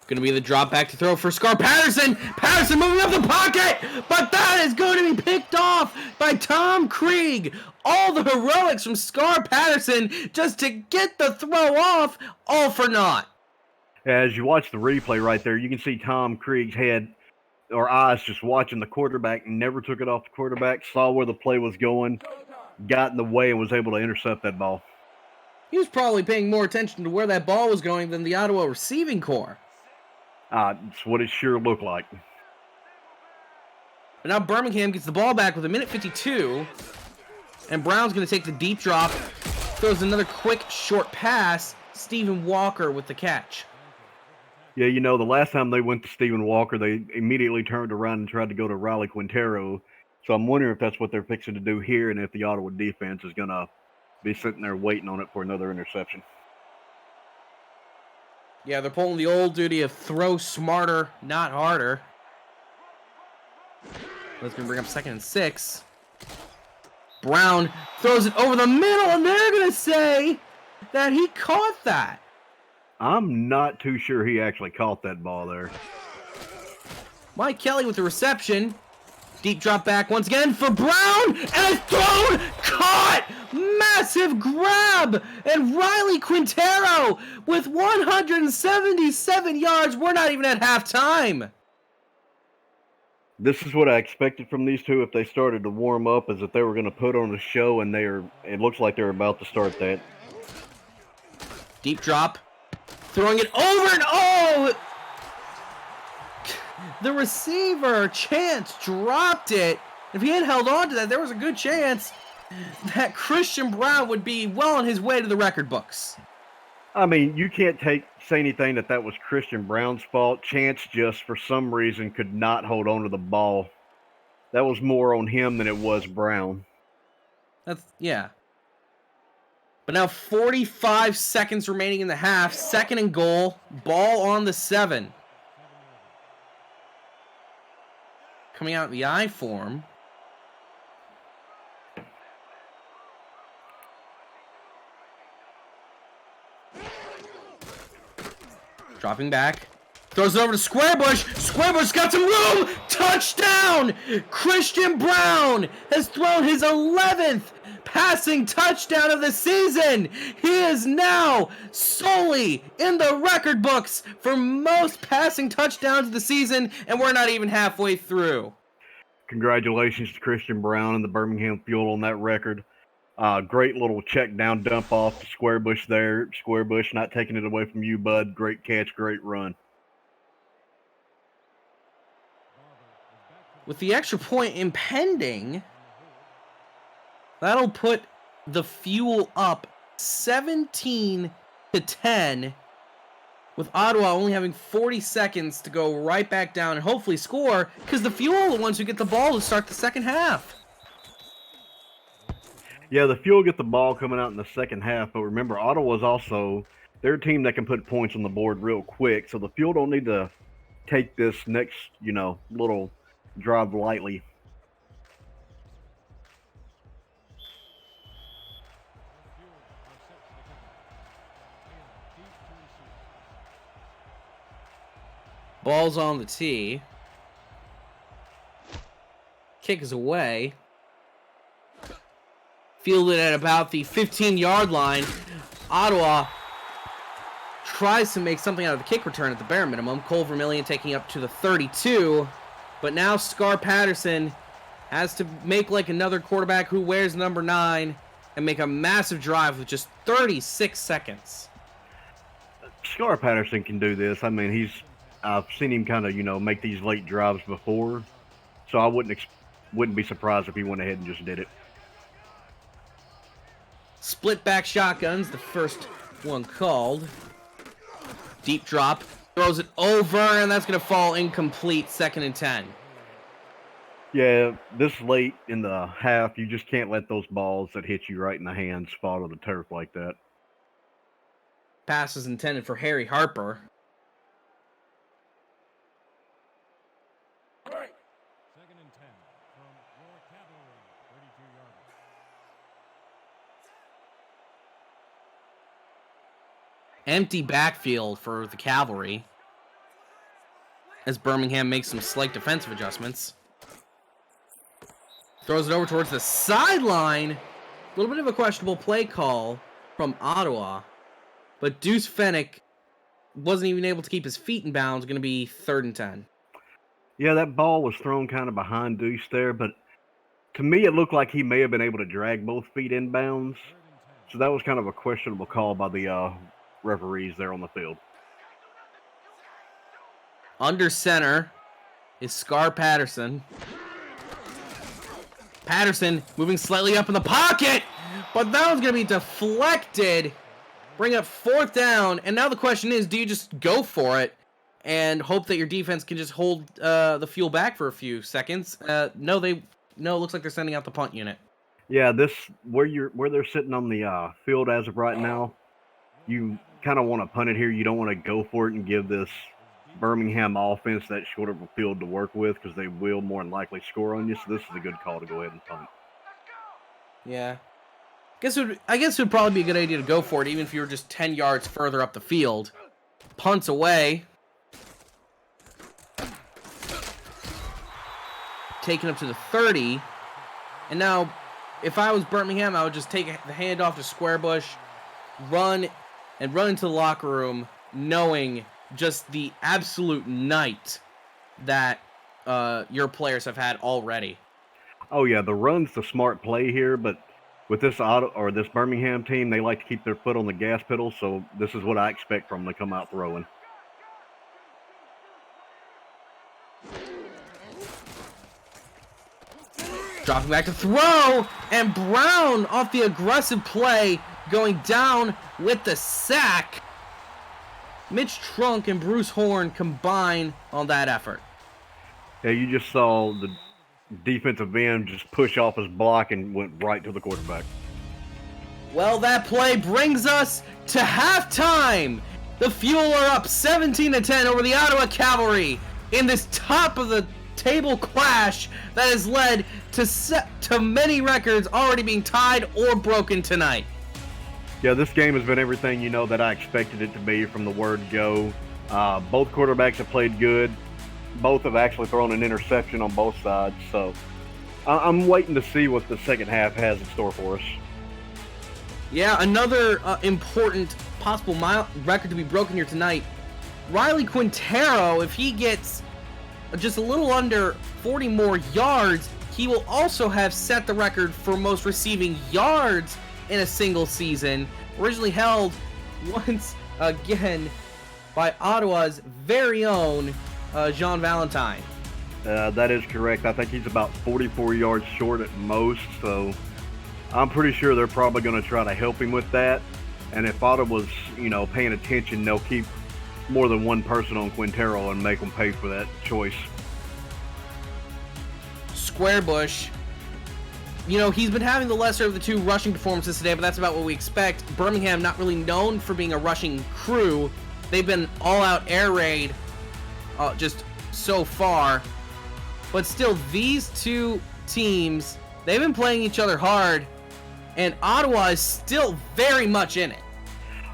Going to be the drop back to throw for Scar Patterson. Patterson moving up the pocket, but that is going to be picked off by Tom Krieg. All the heroics from Scar Patterson just to get the throw off, all for naught. As you watch the replay right there, you can see Tom Krieg's head or eyes just watching the quarterback, never took it off the quarterback, saw where the play was going, got in the way, and was able to intercept that ball. He was probably paying more attention to where that ball was going than the Ottawa receiving corps. It's what it sure looked like. But now Birmingham gets the ball back with 1:52, and Brown's going to take the deep drop, throws another quick short pass. Stephen Walker with the catch. Yeah, you know, the last time they went to Stephen Walker, they immediately turned around and tried to go to Riley Quintero. So I'm wondering if that's what they're fixing to do here, and if the Ottawa defense is going to be sitting there waiting on it for another interception. Yeah, they're pulling the old duty of throw smarter, not harder. That's going to bring up 2nd and 6. Brown throws it over the middle, and they're going to say that he caught that. I'm not too sure he actually caught that ball there. Mike Kelly with the reception. Deep drop back once again for Brown, and it's thrown, caught, massive grab, and Riley Quintero with 177 yards. We're not even at halftime. This is what I expected from these two if they started to warm up, is that they were going to put on a show, and it looks like they're about to start that. Deep drop, throwing it over and oh! The receiver, Chance, dropped it. If he had held on to that, there was a good chance that Christian Brown would be well on his way to the record books. I mean, you can't say anything that was Christian Brown's fault. Chance just, for some reason, could not hold on to the ball. That was more on him than it was Brown. Yeah. But now 45 seconds remaining in the half. 2nd and goal. Ball on the 7. Coming out in the I form. Dropping back. Throws it over to Squarebush. Squarebush got some room. Touchdown! Christian Brown has thrown his 11th passing touchdown of the season. He is now solely in the record books for most passing touchdowns of the season, and we're not even halfway through. Congratulations to Christian Brown and the Birmingham Fuel on that record. Great little check down dump off to Squarebush there. Squarebush not taking it away from you, bud. Great catch, great run. With the extra point impending, that'll put the Fuel up 17-10, with Ottawa only having 40 seconds to go right back down and hopefully score, because the Fuel are the ones who get the ball to start the second half. Yeah, the Fuel get the ball coming out in the second half, but remember, Ottawa's also, they're a team that can put points on the board real quick, so the Fuel don't need to take this next, little drive lightly. Ball's on the tee. Kick is away. Fielded at about the 15-yard line. Ottawa tries to make something out of the kick return at the bare minimum. Cole Vermillion taking up to the 32. But now Scar Patterson has to make like another quarterback who wears number 9 and make a massive drive with just 36 seconds. Scar Patterson can do this. I mean, I've seen him kind of, make these late drives before. So I wouldn't be surprised if he went ahead and just did it. Split back shotguns, the first One called. Deep drop. Throws it over, and that's going to fall incomplete. 2nd and 10. Yeah, this late in the half, you just can't let those balls that hit you right in the hands fall to the turf like that. Pass is intended for Harry Harper. Second and 10 from your cavalry, 32-yarder. Empty backfield for the Cavalry as Birmingham makes some slight defensive adjustments. Throws it over towards the sideline. A little bit of a questionable play call from Ottawa. But Deuce Fennick wasn't even able to keep his feet in bounds. Going to be 3rd and 10. Yeah, that ball was thrown kind of behind Deuce there, but to me it looked like he may have been able to drag both feet inbounds. So that was kind of a questionable call by the referees there on the field. Under center is Scar Patterson. Patterson moving slightly up in the pocket, but that one's going to be deflected. Bring up 4th down, and now the question is, do you just go for it and hope that your defense can just hold the fuel back for a few seconds? No, it looks like they're sending out the punt unit. Yeah, where they're sitting on the field as of right now, you kind of want to punt it here. You don't want to go for it and give this Birmingham offense that short of a field to work with because they will more than likely score on you. So this is a good call to go ahead and punt. Yeah. I guess it would probably be a good idea to go for it, even if you were just 10 yards further up the field. Punts away. Taken up to the 30. And now, if I was Birmingham, I would just take the handoff to Squarebush, run into the locker room, knowing just the absolute night that your players have had already. Oh yeah, the run's the smart play here, but with this this Birmingham team, they like to keep their foot on the gas pedal, so this is what I expect from them to come out throwing. Dropping back to throw, and Brown off the aggressive play, going down with the sack. Mitch Trunk and Bruce Horn combine on that effort. Yeah, you just saw the defensive end just push off his block and went right to the quarterback. Well, that play brings us to halftime. The Fuel are up 17-10 over the Ottawa Cavalry in this top of the table clash that has led to many records already being tied or broken tonight. Yeah, this game has been everything that I expected it to be from the word go. Both quarterbacks have played good. Both have actually thrown an interception on both sides. So I'm waiting to see what the second half has in store for us. Yeah, another important possible record to be broken here tonight. Riley Quintero, if he gets just a little under 40 more yards, he will also have set the record for most receiving yards in a single season, originally held once again by Ottawa's very own Jean Valentine. That is correct. I think he's about 44 yards short at most, so I'm pretty sure they're probably going to try to help him with that. And if Ottawa's, paying attention, they'll keep more than one person on Quintero and make them pay for that choice. Squarebush, he's been having the lesser of the two rushing performances today, but that's about what we expect. Birmingham not really known for being a rushing crew. They've been all-out air raid just so far. But still, these two teams, they've been playing each other hard, and Ottawa is still very much in it.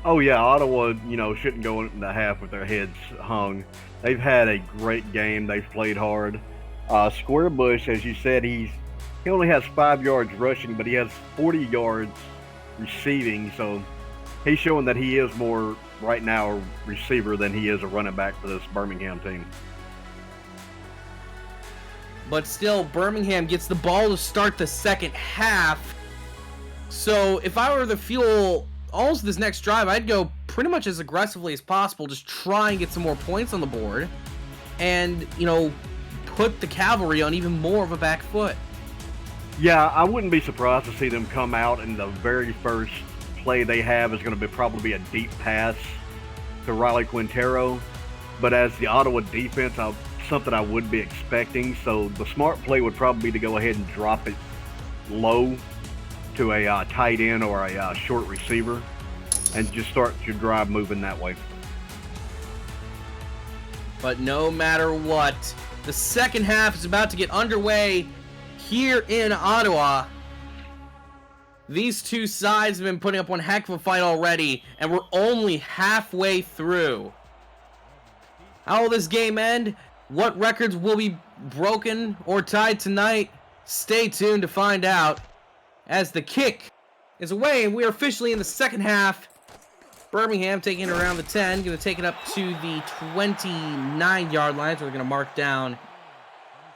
Oh, yeah, Ottawa, shouldn't go into the half with their heads hung. They've had a great game. They've played hard. Squarebush, as you said, he only has 5 yards rushing, but he has 40 yards receiving, so he's showing that he is more, right now, a receiver than he is a running back for this Birmingham team. But still, Birmingham gets the ball to start the second half. So if I were the Fuel, also this next drive, I'd go pretty much as aggressively as possible, just try and get some more points on the board, and, put the Cavalry on even more of a back foot. Yeah, I wouldn't be surprised to see them come out in the very first play they have is going to probably be a deep pass to Riley Quintero. But as the Ottawa defense, something I would be expecting. So the smart play would probably be to go ahead and drop it low to a tight end or a short receiver and just start your drive moving that way. But no matter what, the second half is about to get underway here in Ottawa. These two sides have been putting up one heck of a fight already, and we're only halfway through. How will this game end? What records will be broken or tied tonight? Stay tuned to find out. As the kick is away, and we are officially in the second half. Birmingham taking it around the 10, going to take it up to the 29-yard line. So we're going to mark down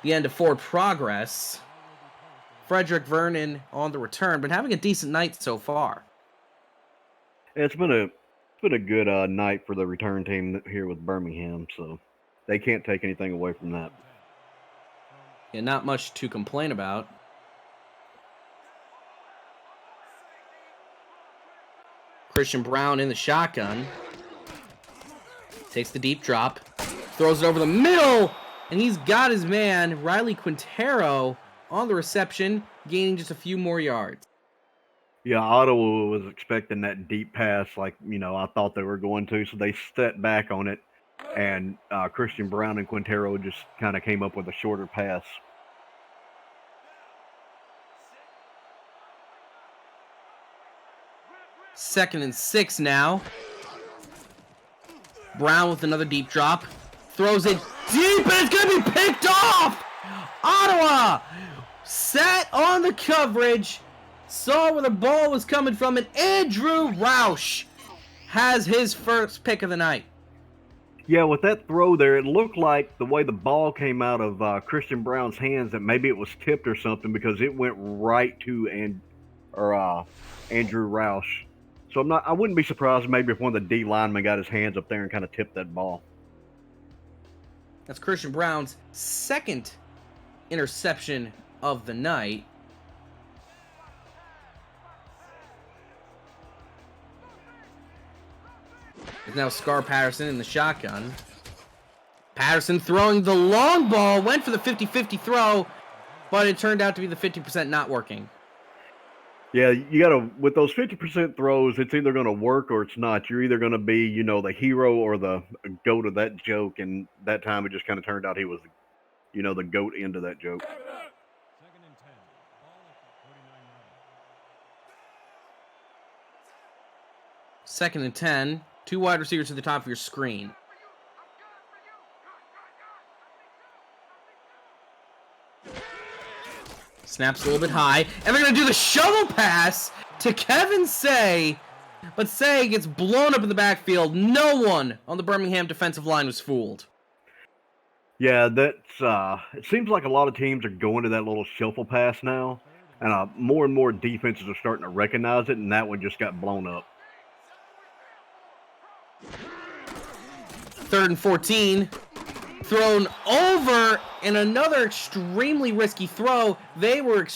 the end of forward progress. Frederick Vernon on the return, but having a decent night so far. It's been a good night for the return team here with Birmingham, so they can't take anything away from that. Yeah, not much to complain about. Christian Brown in the shotgun. Takes the deep drop. Throws it over the middle. And he's got his man, Riley Quintero, on the reception, gaining just a few more yards. Yeah, Ottawa was expecting that deep pass like, I thought they were going to, so they stepped back on it. And Christian Brown and Quintero just kind of came up with a shorter pass. Second and 6 now. Brown with another deep drop. Throws it deep, and it's going to be picked off! Ottawa sat on the coverage, saw where the ball was coming from, and Andrew Roush has his first pick of the night. Yeah, with that throw there, it looked like the way the ball came out of Christian Brown's hands that maybe it was tipped or something because it went right to Andrew Roush. So I wouldn't be surprised maybe if one of the D linemen got his hands up there and kind of tipped that ball. That's Christian Brown's second interception of the night. It's now Scar Patterson in the shotgun. Patterson throwing the long ball, went for the 50-50 throw, but it turned out to be the 50% not working. Yeah, you gotta, with those 50% throws, it's either gonna work or it's not. You're either gonna be, the hero or the goat of that joke, and that time it just kind of turned out he was, the goat end of that joke. Second and 10. Ball at the 49 yard. Second and 10. Two wide receivers to the top of your screen. Snaps a little bit high, and they're going to do the shovel pass to Kevin Say, but Say gets blown up in the backfield. No one on the Birmingham defensive line was fooled. Yeah, it seems like a lot of teams are going to that little shuffle pass now, and more and more defenses are starting to recognize it, and that one just got blown up. Third and 14. Thrown over, and another extremely risky throw. They were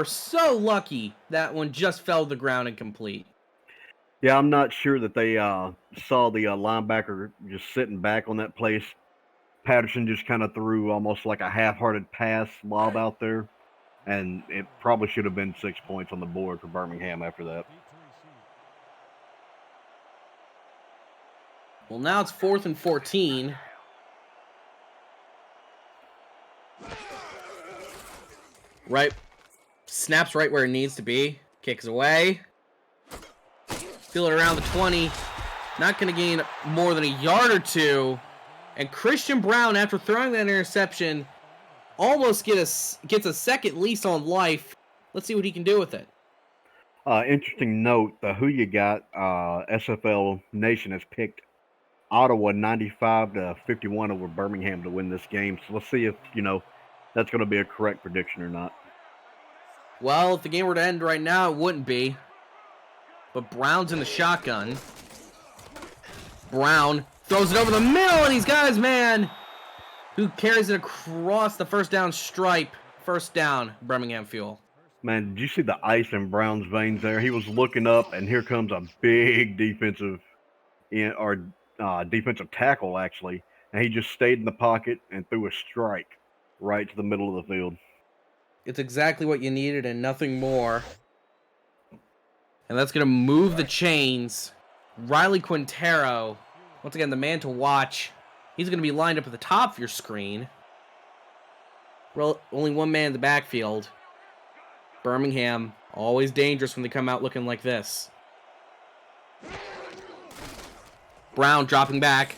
so lucky that one just fell to the ground incomplete. Yeah, I'm not sure that they saw the linebacker just sitting back on that place. Patterson just kind of threw almost like a half-hearted pass lob out there, and it probably should have been 6 points on the board for Birmingham after that. Well, now it's 4th and 14. Right, snaps right where it needs to be. Kicks away. Feel it around the 20. Not going to gain more than a yard or two. And Christian Brown, after throwing that interception, almost gets a second lease on life. Let's see what he can do with it. Interesting note, the Who You Got SFL Nation has picked Ottawa 95-51 over Birmingham to win this game. So let's see if, that's going to be a correct prediction or not. Well, if the game were to end right now, it wouldn't be. But Brown's in the shotgun. Brown throws it over the middle, and he's got his man who carries it across the first down stripe. First down, Birmingham Fuel. Man, did you see the ice in Brown's veins there? He was looking up, and here comes a big defensive tackle, actually. And he just stayed in the pocket and threw a strike right to the middle of the field. It's exactly what you needed and nothing more. And that's going to move the chains. Riley Quintero, once again, the man to watch. He's going to be lined up at the top of your screen. Only one man in the backfield. Birmingham, always dangerous when they come out looking like this. Brown dropping back.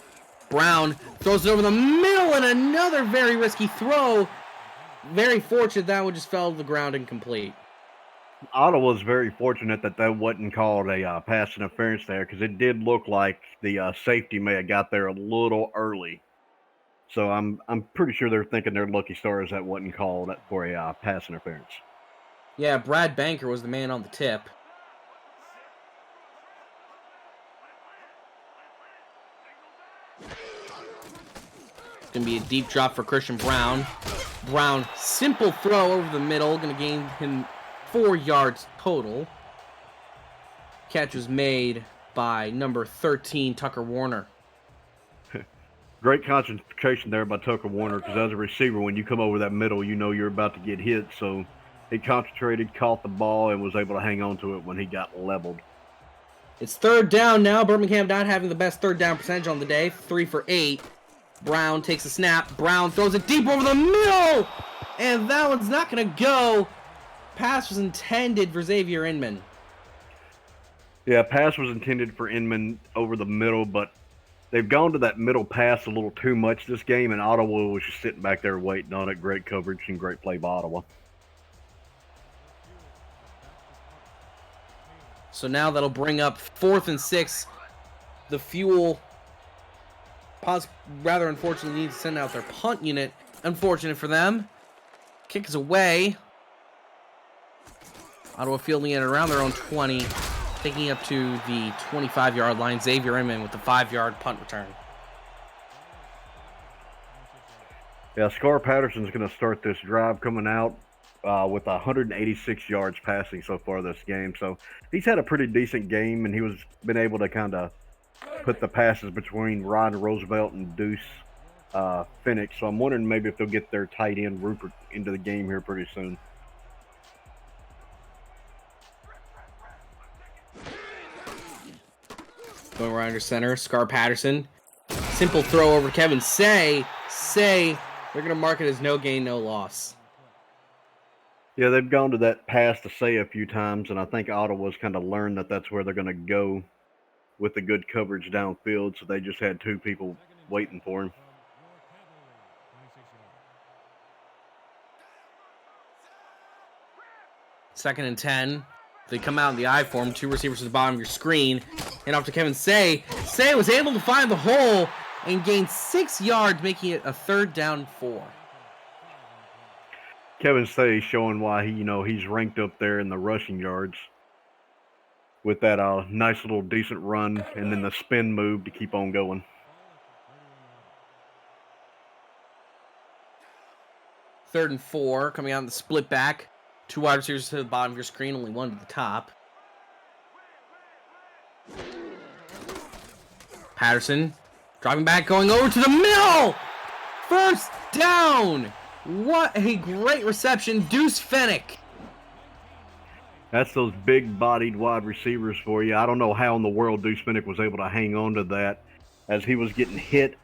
Brown throws it over the middle and another very risky throw. Very fortunate that one just fell to the ground incomplete. Ottawa's very fortunate that wasn't called a pass interference there, because it did look like the safety may have got there a little early. So I'm pretty sure they're thinking they're lucky stars that wasn't called for a pass interference. Yeah, Brad Banker was the man on the tip. It's going to be a deep drop for Christian Brown. Brown, simple throw over the middle, going to gain him 4 yards total. Catch was made by number 13, Tucker Warner. Great concentration there by Tucker Warner, because as a receiver, when you come over that middle, you know you're about to get hit. So he concentrated, caught the ball, and was able to hang on to it when he got leveled. It's third down now. Birmingham not having the best third down percentage on the day. 3 for 8. Brown takes a snap. Brown throws it deep over the middle. And that one's not going to go. Pass was intended for Xavier Inman. Yeah, pass was intended for Inman over the middle, but they've gone to that middle pass a little too much this game, and Ottawa was just sitting back there waiting on it. Great coverage and great play by Ottawa. So now that'll bring up 4th and 6. The Fuel, rather unfortunately, need to send out their punt unit. Unfortunate for them. Kick is away. Ottawa fielding it around their own 20. Taking up to the 25-yard line. Xavier Inman with the 5-yard punt return. Yeah, Scar Patterson's going to start this drive coming out with 186 yards passing so far this game. So he's had a pretty decent game, and he was been able to kind of put the passes between Ryan Roosevelt and Deuce Finnick. So I'm wondering maybe if they'll get their tight end Rupert into the game here pretty soon. Going right under center, Scar Patterson. Simple throw over Kevin Say. Say, they're going to mark it as no gain, no loss. Yeah, they've gone to that pass to Say a few times, and I think Ottawa's kind of learned that that's where they're going to go with the good coverage downfield, so they just had 2 people waiting for him. Second and 10. They come out in the I form, 2 receivers to the bottom of your screen. And off to Kevin Say. Say was able to find the hole and gain 6 yards, making it a 3rd down 4. Kevin Say showing why he's ranked up there in the rushing yards with that nice little decent run and then the spin move to keep on going. Third and 4, coming out in the split back. 2 wide receivers to the bottom of your screen, only 1 to the top. Patterson driving back, going over to the middle. 1st down. What a great reception. Deuce Finnick. That's those big-bodied wide receivers for you. I don't know how in the world Deuce Finnick was able to hang on to that as he was getting hit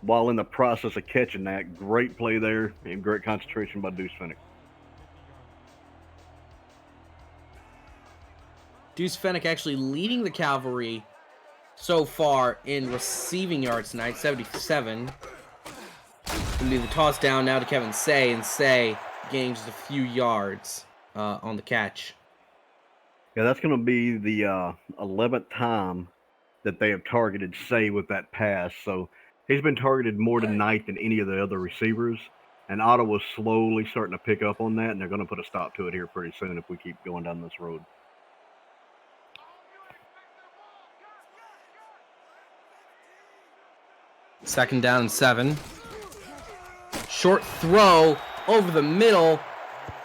while in the process of catching that. Great play there and great concentration by Deuce Finnick. Deuce Finnick actually leading the Cavalry so far in receiving yards tonight, 77. Gonna do the toss down now to Kevin Say, and Say gains just a few yards on the catch. Yeah, that's going to be the 11th time that they have targeted Say with that pass. So he's been targeted more tonight than any of the other receivers. And Ottawa's slowly starting to pick up on that, and they're going to put a stop to it here pretty soon if we keep going down this road. Second down and 7. Short throw over the middle.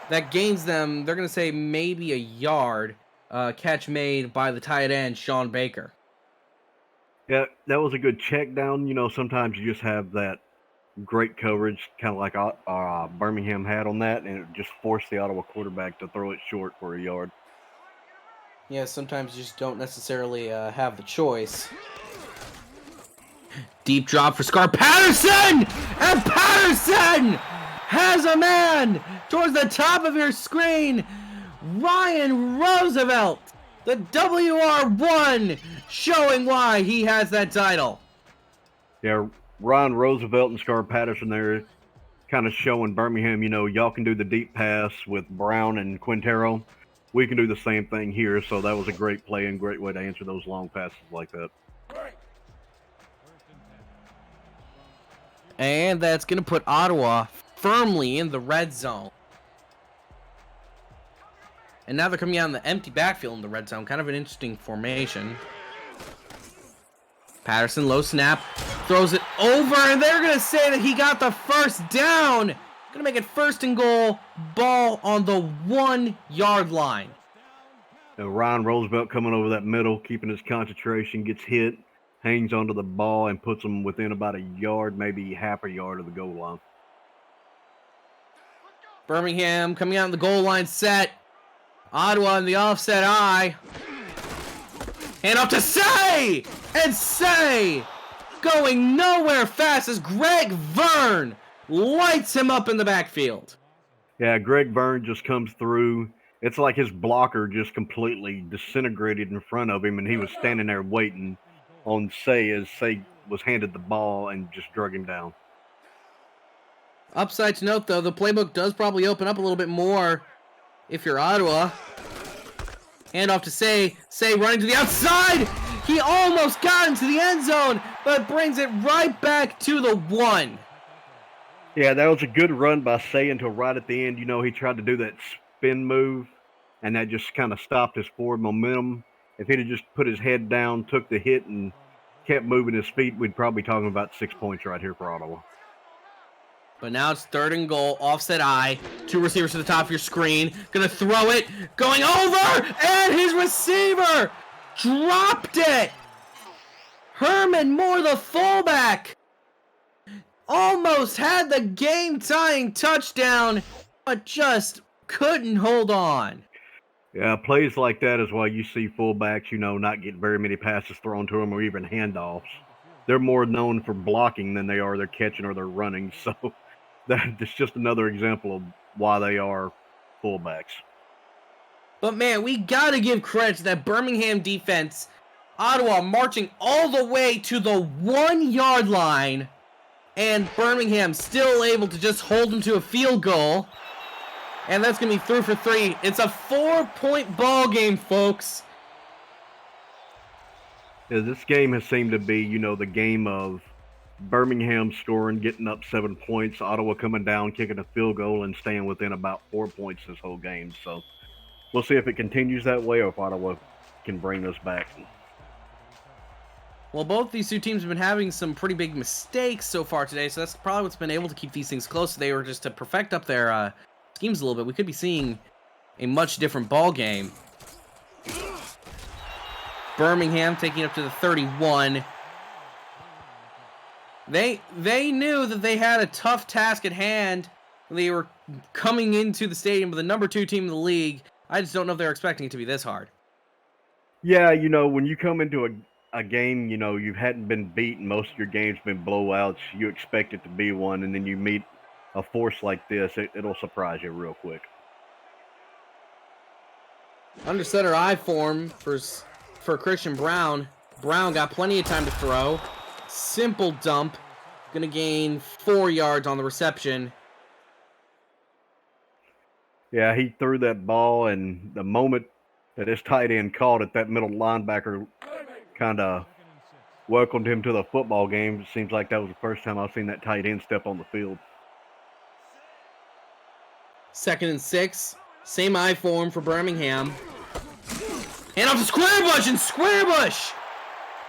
that gains them, they're going to say maybe a yard. Catch made by the tight end, Sean Baker. Yeah, that was a good check down. You know, sometimes you just have that great coverage, kind of like Birmingham had on that, and it just forced the Ottawa quarterback to throw it short for a yard. Yeah, sometimes you just don't necessarily have the choice. Deep drop for Scar Patterson! And Patterson has a man towards the top of your screen. Ryan Roosevelt, the WR1, showing why he has that title. Yeah, Ryan Roosevelt and Scar Patterson there kind of showing Birmingham, you know, y'all can do the deep pass with Brown and Quintero. We can do the same thing here. So that was a great play and great way to answer those long passes like that. And that's going to put Ottawa firmly in the red zone. And now they're coming out in the empty backfield in the red zone. Kind of an interesting formation. Patterson, low snap, throws it over, and they're going to say that he got the first down. Going to make it 1st and goal, ball on the 1 yard line. Ryan Roosevelt coming over that middle, keeping his concentration, gets hit, hangs onto the ball, and puts them within about a yard, maybe half a yard of the goal line. Birmingham coming out in the goal line set. Ottawa in the offset eye. Hand off to Say! And Say going nowhere fast as Greg Vern lights him up in the backfield. Yeah, Greg Vern just comes through. It's like his blocker just completely disintegrated in front of him, and he was standing there waiting on Say as Say was handed the ball and just drug him down. Upside to note, though, the playbook does probably open up a little bit more if you're Ottawa. Hand off to Say. Say running to the outside. He almost got into the end zone, but brings it right back to the 1. Yeah, that was a good run by Say until right at the end. You know, he tried to do that spin move, and that just kind of stopped his forward momentum. If he'd have just put his head down, took the hit, and kept moving his feet, we'd probably be talking about 6 points right here for Ottawa. But now it's 3rd and goal, offset eye. 2 receivers to the top of your screen. Gonna throw it, going over, and his receiver dropped it. Herman Moore, the fullback, almost had the game-tying touchdown, but just couldn't hold on. Yeah, plays like that is why you see fullbacks, you know, not get very many passes thrown to them or even handoffs. They're more known for blocking than they are they're catching or they're running. So that's just another example of why they are fullbacks. But man, we gotta give credit to that Birmingham defense. Ottawa marching all the way to the 1 yard line, and Birmingham still able to just hold them to a field goal. And that's gonna be 3 for 3. It's a 4-point ball game, folks. Yeah, this game has seemed to be, you know, the game of Birmingham scoring, getting up 7 points, Ottawa coming down, kicking a field goal, and staying within about 4 points this whole game. So we'll see if it continues that way or if Ottawa can bring us back. Well, both these two teams have been having some pretty big mistakes so far today, so that's probably what's been able to keep these things close. They were just to perfect up their schemes a little bit. We could be seeing a much different ball game. Birmingham taking it up to the 31. They knew that they had a tough task at hand. They were coming into the stadium with the number 2 team in the league. I just don't know if they're expecting it to be this hard. Yeah, you know, when you come into a game, you know, you hadn't been beaten, most of your games been blowouts, you expect it to be one, and then you meet a force like this, it'll surprise you real quick. Under center I form for Christian Brown. Brown got plenty of time to throw. Simple dump. Gonna gain 4 yards on the reception. Yeah, he threw that ball, and the moment that his tight end caught it, that middle linebacker kind of welcomed him to the football game. It seems like that was the first time I've seen that tight end step on the field. 2nd and 6. Same I form for Birmingham. Hand off to Squarebush, and Squarebush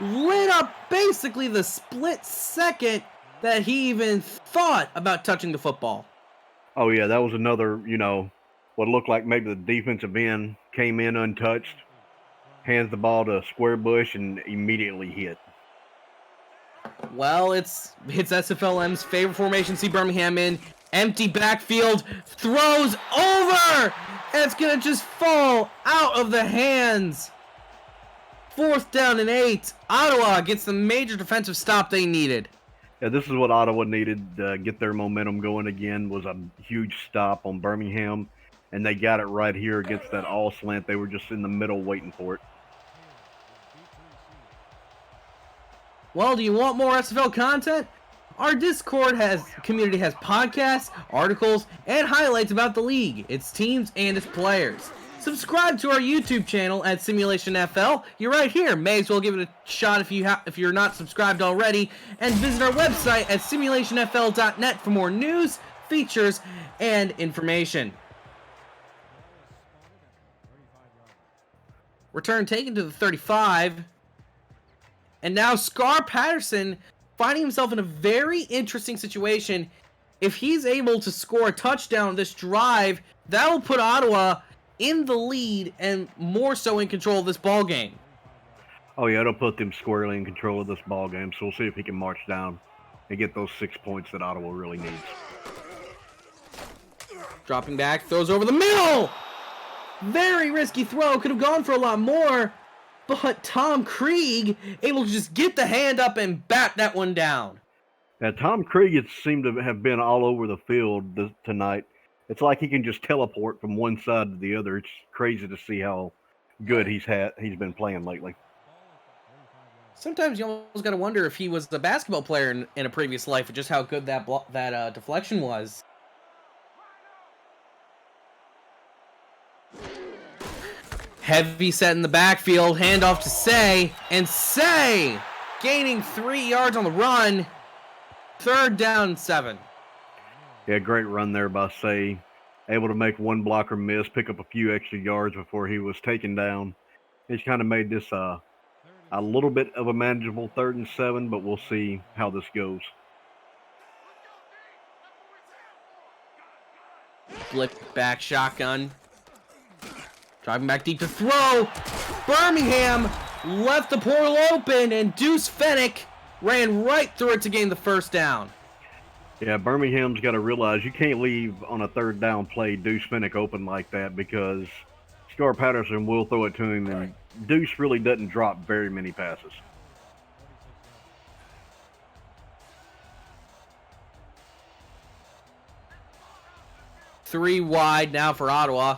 lit up basically the split second that he even thought about touching the football. Oh, yeah, that was another, you know, what looked like maybe the defensive end came in untouched, hands the ball to Squarebush, and immediately hit. Well, it's SFLM's favorite formation. See Birmingham in. Empty backfield. Throws over! And it's going to just fall out of the hands. 4th down and 8. Ottawa gets the major defensive stop they needed. Yeah, this is what Ottawa needed to get their momentum going again, was a huge stop on Birmingham. And they got it right here against that all slant. They were just in the middle waiting for it. Well, do you want more SFL content? Our Discord community has podcasts, articles, and highlights about the league, its teams, and its players. Subscribe to our YouTube channel at Simulationfl. You're right here. May as well give it a shot if you're not subscribed already. And visit our website at simulationfl.net for more news, features, and information. Return taken to the 35. And now Scar Patterson finding himself in a very interesting situation. If he's able to score a touchdown this drive, that will put Ottawa in the lead and more so in control of this ball game. Oh yeah, it'll put them squarely in control of this ball game. So we'll see if he can march down and get those 6 points that Ottawa really needs. Dropping back, throws over the middle. Very risky throw. Could have gone for a lot more. But Tom Krieg able to just get the hand up and bat that one down. Now, Tom Krieg seemed to have been all over the field tonight. It's like he can just teleport from one side to the other. It's crazy to see how good he's been playing lately. Sometimes you almost got to wonder if he was a basketball player in a previous life, and just how good that deflection was. Heavy set in the backfield, handoff to Say, and Say gaining 3 yards on the run. 3rd down and 7. Yeah, great run there by Say. Able to make one blocker miss, pick up a few extra yards before he was taken down. He's kind of made this a little bit of a manageable 3rd and 7, but we'll see how this goes. Flip back shotgun. Driving back deep to throw. Birmingham left the portal open, and Deuce Fennick ran right through it to gain the 1st down. Yeah, Birmingham's got to realize you can't leave on a 3rd down play Deuce Fennick open like that, because Scar Patterson will throw it to him, and Deuce really doesn't drop very many passes. Three wide now for Ottawa.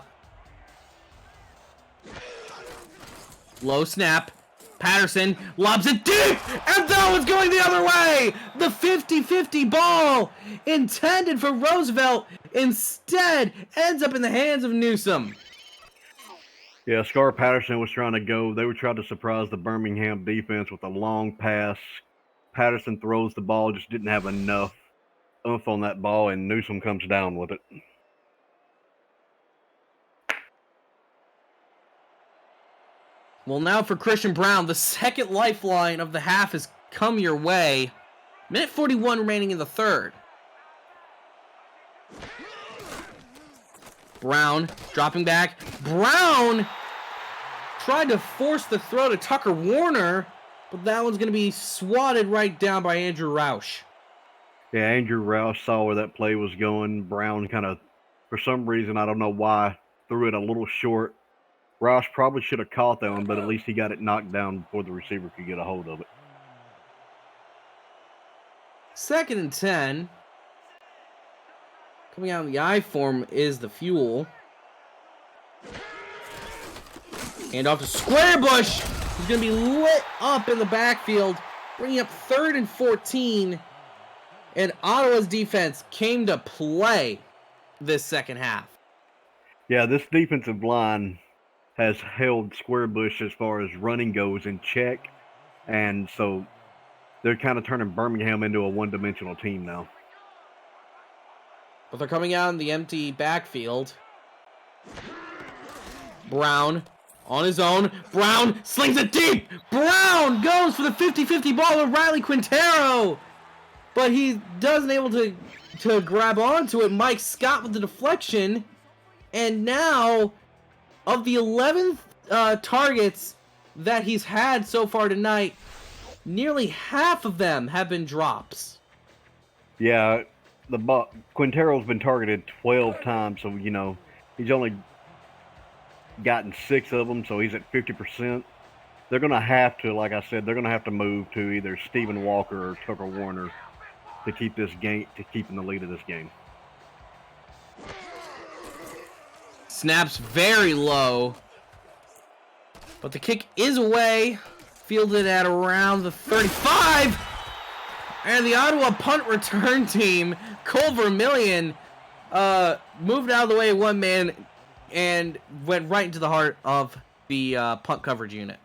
Low snap. Patterson lobs it deep, and that was going the other way. The 50-50 ball intended for Roosevelt instead ends up in the hands of Newsom. Yeah, Scar Patterson was trying to go. They were trying to surprise the Birmingham defense with a long pass. Patterson throws the ball, just didn't have enough oomph on that ball, and Newsom comes down with it. Well, now for Christian Brown, the second lifeline of the half has come your way. Minute 41 remaining in the 3rd. Brown dropping back. Brown tried to force the throw to Tucker Warner, but that one's going to be swatted right down by Andrew Roush. Yeah, Andrew Roush saw where that play was going. Brown kind of, for some reason, I don't know why, threw it a little short. Roush probably should have caught that one, but at least he got it knocked down before the receiver could get a hold of it. 2nd and 10. Coming out in the I form is the Fuel. Hand off to Squarebush. He's going to be lit up in the backfield, bringing up 3rd and 14. And Ottawa's defense came to play this second half. Yeah, this defensive line has held Squarebush as far as running goes in check, and so they're kind of turning Birmingham into a one-dimensional team now. But they're coming out in the empty backfield. Brown on his own. Brown slings it deep. Brown goes for the 50-50 ball with Riley Quintero, but he doesn't able to grab onto it. Mike Scott with the deflection. And now, of the 11 targets that he's had so far tonight, nearly half of them have been drops. Yeah, Quintero's been targeted 12 times, so, you know, he's only gotten 6 of them, so he's at 50%. They're going to have to, like I said, they're going to have to move to either Stephen Walker or Tucker Warner to keep this game, to keep in the lead of this game. Snaps very low, but the kick is away, fielded at around the 35, and the Ottawa punt return team, Cole Vermillion, moved out of the way one man and went right into the heart of the punt coverage unit.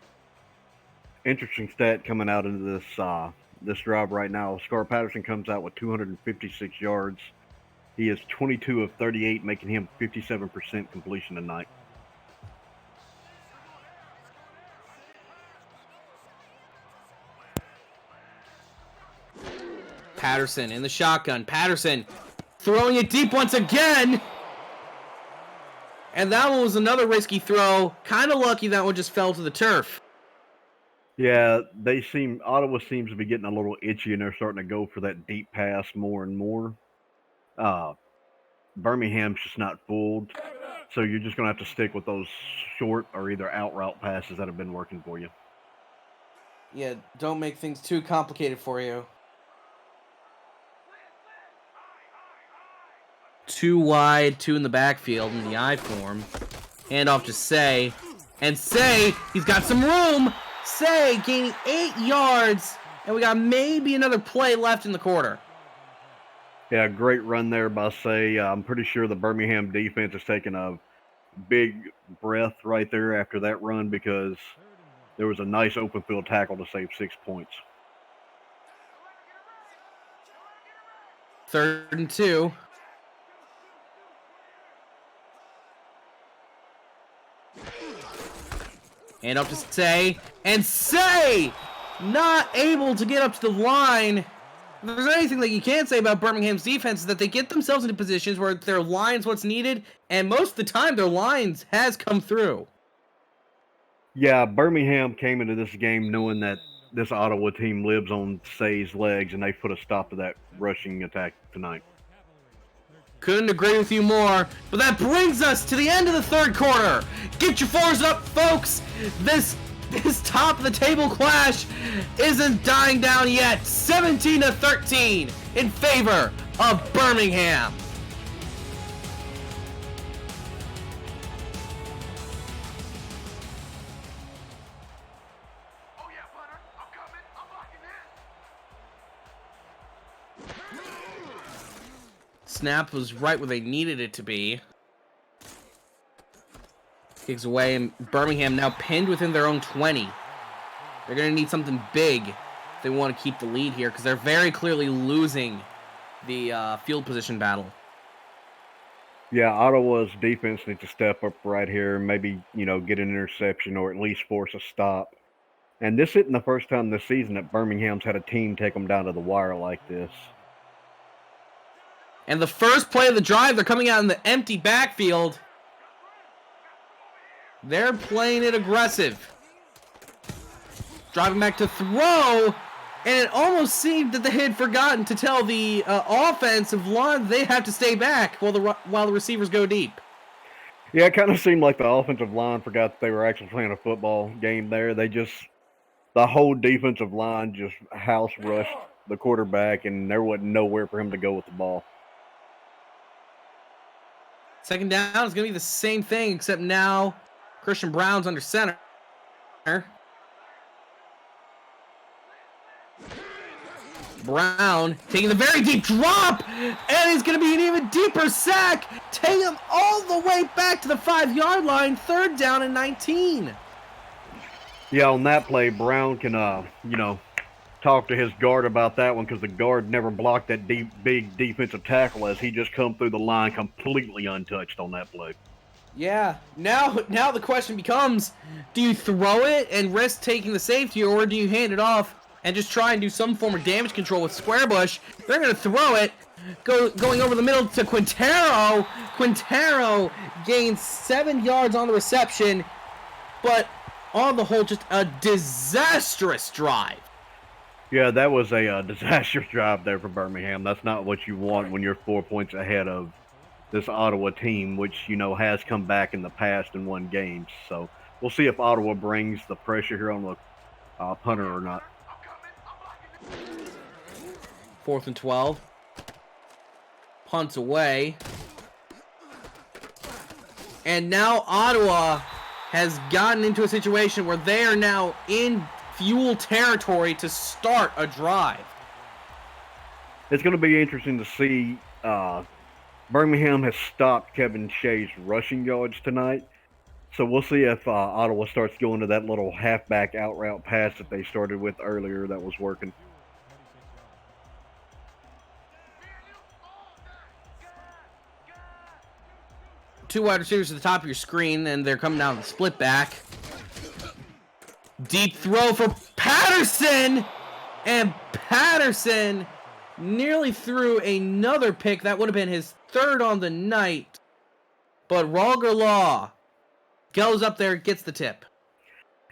Interesting stat coming out into this drive right now. Scar Patterson comes out with 256 yards. He is 22 of 38, making him 57% completion tonight. Patterson in the shotgun. Patterson throwing it deep once again. And that one was another risky throw. Kind of lucky that one just fell to the turf. Yeah, Ottawa seems to be getting a little itchy, and they're starting to go for that deep pass more and more. Birmingham's just not fooled, so you're just going to have to stick with those short or either out route passes that have been working for you. Yeah, don't make things too complicated for you. 2 wide, 2 in the backfield in the I form. Hand off to Say. And Say, he's got some room. Say gaining 8 yards. And we got maybe another play left in the quarter. Yeah, great run there by Say. I'm pretty sure the Birmingham defense is taking a big breath right there after that run because there was a nice open field tackle to save 6 points. 3rd and 2. Hand up to Say, and Say not able to get up to the line. If there's anything that you can't say about Birmingham's defense is that they get themselves into positions where their line's what's needed, and most of the time their lines has come through. Yeah, Birmingham came into this game knowing that this Ottawa team lives on Say's legs, and they put a stop to that rushing attack tonight. Couldn't agree with you more, but that brings us to the end of the 3rd quarter. Get your 4s up, folks. This top of the table clash isn't dying down yet. 17-13 in favor of Birmingham. Oh yeah, punter, I'm coming. I'm locking in. Snap was right where they needed it to be. Kicks away, and Birmingham now pinned within their own 20. They're going to need something big if they want to keep the lead here, because they're very clearly losing the field position battle. Yeah, Ottawa's defense needs to step up right here and maybe, you know, get an interception or at least force a stop. And this isn't the first time this season that Birmingham's had a team take them down to the wire like this. And the first play of the drive, they're coming out in the empty backfield. They're playing it aggressive. Driving back to throw, and it almost seemed that they had forgotten to tell the offensive line they have to stay back while the receivers go deep. Yeah, it kind of seemed like the offensive line forgot that they were actually playing a football game there. The whole defensive line just house rushed the quarterback, and there wasn't nowhere for him to go with the ball. 2nd down is going to be the same thing, except now Christian Brown's under center. Brown taking the very deep drop, and it's going to be an even deeper sack, taking him all the way back to the 5-yard line, 3rd down and 19. Yeah, on that play, Brown can, talk to his guard about that one because the guard never blocked that big defensive tackle as he just come through the line completely untouched on that play. Yeah, now the question becomes, do you throw it and risk taking the safety, or do you hand it off and just try and do some form of damage control with Squarebush? They're going to throw it, going over the middle to Quintero. Quintero gains 7 yards on the reception, but on the whole, just a disastrous drive. Yeah, that was a disastrous drive there for Birmingham. That's not what you want when you're 4 points ahead of this Ottawa team, which, you know, has come back in the past and won games. So we'll see if Ottawa brings the pressure here on the punter or not. I'm coming. I'm blocking it. 4th and 12. Punts away. And now Ottawa has gotten into a situation where they are now in fuel territory to start a drive. It's going to be interesting to see. Birmingham has stopped Kevin Shea's rushing yards tonight. So we'll see if Ottawa starts going to that little halfback out route pass that they started with earlier that was working. Two wide receivers at the top of your screen, and they're coming down the split back. Deep throw for Patterson! And Patterson nearly threw another pick. That would have been his 3rd on the night. But Roger Law goes up there, gets the tip.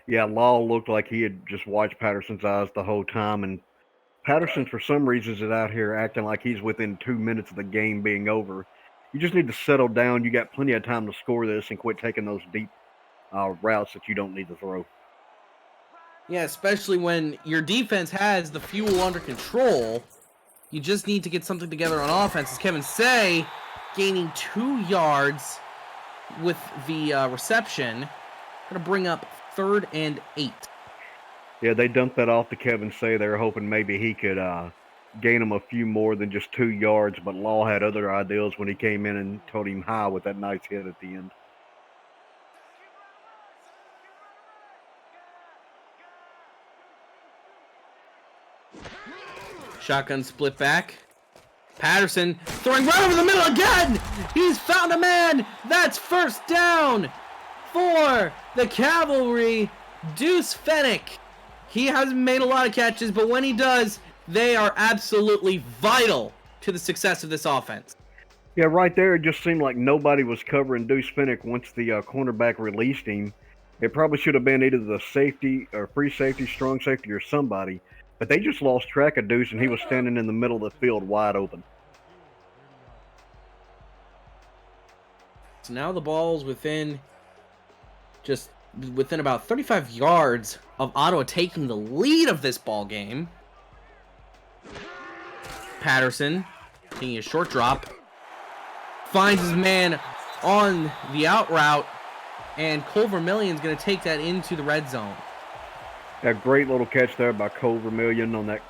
Yeah, Law looked like he had just watched Patterson's eyes the whole time, and Patterson, for some reason, is out here acting like he's within 2 minutes of the game being over. You just need to settle down. You got plenty of time to score this and quit taking those deep routes that you don't need to throw. Yeah, especially when your defense has the fuel under control. You just need to get something together on offense. As Kevin Say gaining 2 yards with the reception. Going to bring up 3rd and 8. Yeah, they dumped that off to Kevin Say. They were hoping maybe he could gain him a few more than just 2 yards, but Law had other ideas when he came in and told him hi with that nice hit at the end. Shotgun split back. Patterson throwing right over the middle again. He's found a man. That's 1st down for the Cavalry. Deuce Fennick. He hasn't made a lot of catches, but when he does, they are absolutely vital to the success of this offense. Yeah, right there, it just seemed like nobody was covering Deuce Fennick once the cornerback released him. It probably should have been either the safety or free safety, strong safety, or somebody. But they just lost track of Deuce, and he was standing in the middle of the field wide open. So now the ball's within about 35 yards of Ottawa taking the lead of this ball game. Patterson taking a short drop. Finds his man on the out route. And Cole Vermillion's going to take that into the red zone. A great little catch there by Cole Vermillion on that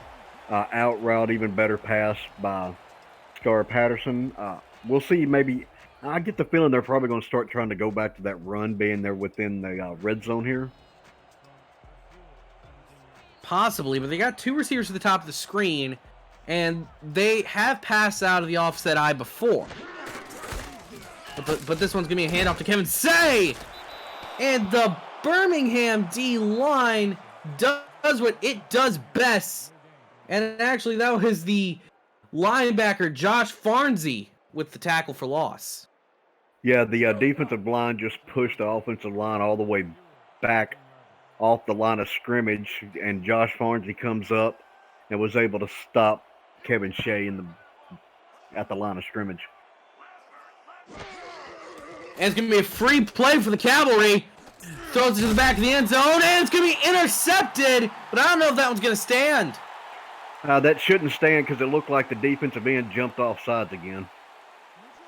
out route. Even better pass by Scar Patterson. We'll see. Maybe I get the feeling they're probably going to start trying to go back to that run, being there within the red zone here. Possibly, but they got 2 receivers at the top of the screen, and they have passed out of the offset eye before. But this one's going to be a handoff to Kevin Say! And the Birmingham D-line does what it does best. And actually, that was the linebacker, Josh Farnsey, with the tackle for loss. Yeah, the defensive line just pushed the offensive line all the way back off the line of scrimmage, and Josh Farnsey comes up and was able to stop Kevin Shea at the line of scrimmage. And it's going to be a free play for the Cavalry. Throws it to the back of the end zone, and it's going to be intercepted. But I don't know if that one's going to stand. That shouldn't stand because it looked like the defensive end jumped off sides again.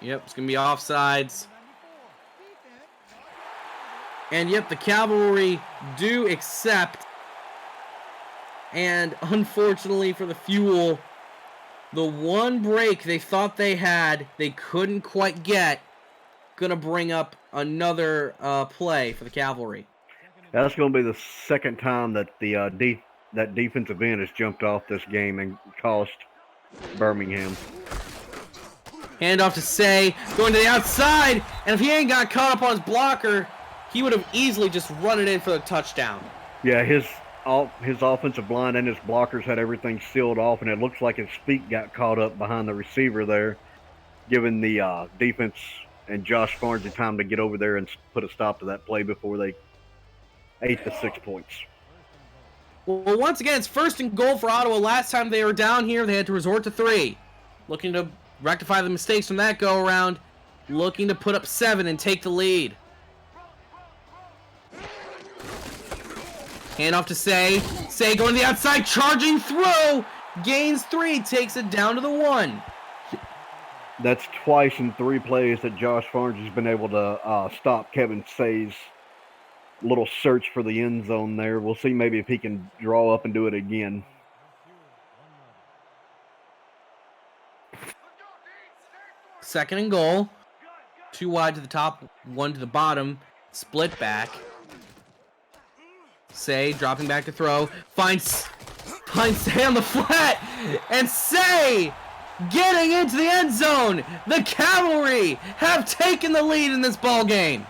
Yep, it's going to be offsides. And yep, the Cavalry do accept. And unfortunately for the Fuel, the one break they thought they had, they couldn't quite get. Going to bring up another play for the Cavalry. That's going to be the second time that that defensive end has jumped off this game and cost Birmingham. Handoff to Say, going to the outside, and if he ain't got caught up on his blocker, he would have easily just run it in for a touchdown. Yeah, his offensive line and his blockers had everything sealed off, and it looks like his feet got caught up behind the receiver there, giving the defense and Josh Barnes had time to get over there and put a stop to that play before they ate the 6 points. Well, once again, it's first and goal for Ottawa. Last time they were down here, they had to resort to 3. Looking to rectify the mistakes from that go-around. Looking to put up 7 and take the lead. Hand off to Say. Say going to the outside, charging through. Gains 3, takes it down to the 1. That's twice in 3 plays that Josh Barnes has been able to stop Kevin Say's little search for the end zone there. We'll see maybe if he can draw up and do it again. Second and goal. 2 wide to the top, 1 to the bottom. Split back. Say dropping back to throw. Finds Say on the flat. And Say getting into the end zone. The Cavalry have taken the lead in this ball game.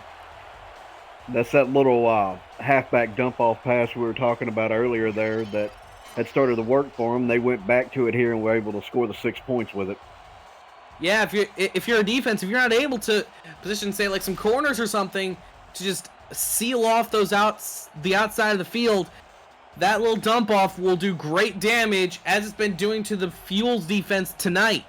That's that little halfback dump-off pass we were talking about earlier there that had started to work for them. They went back to it here and were able to score the 6 points with it. Yeah, if you're a defense, if you're not able to position, say, like some corners or something to just seal off the outside of the field, that little dump-off will do great damage, as it's been doing to the Fuel's defense tonight.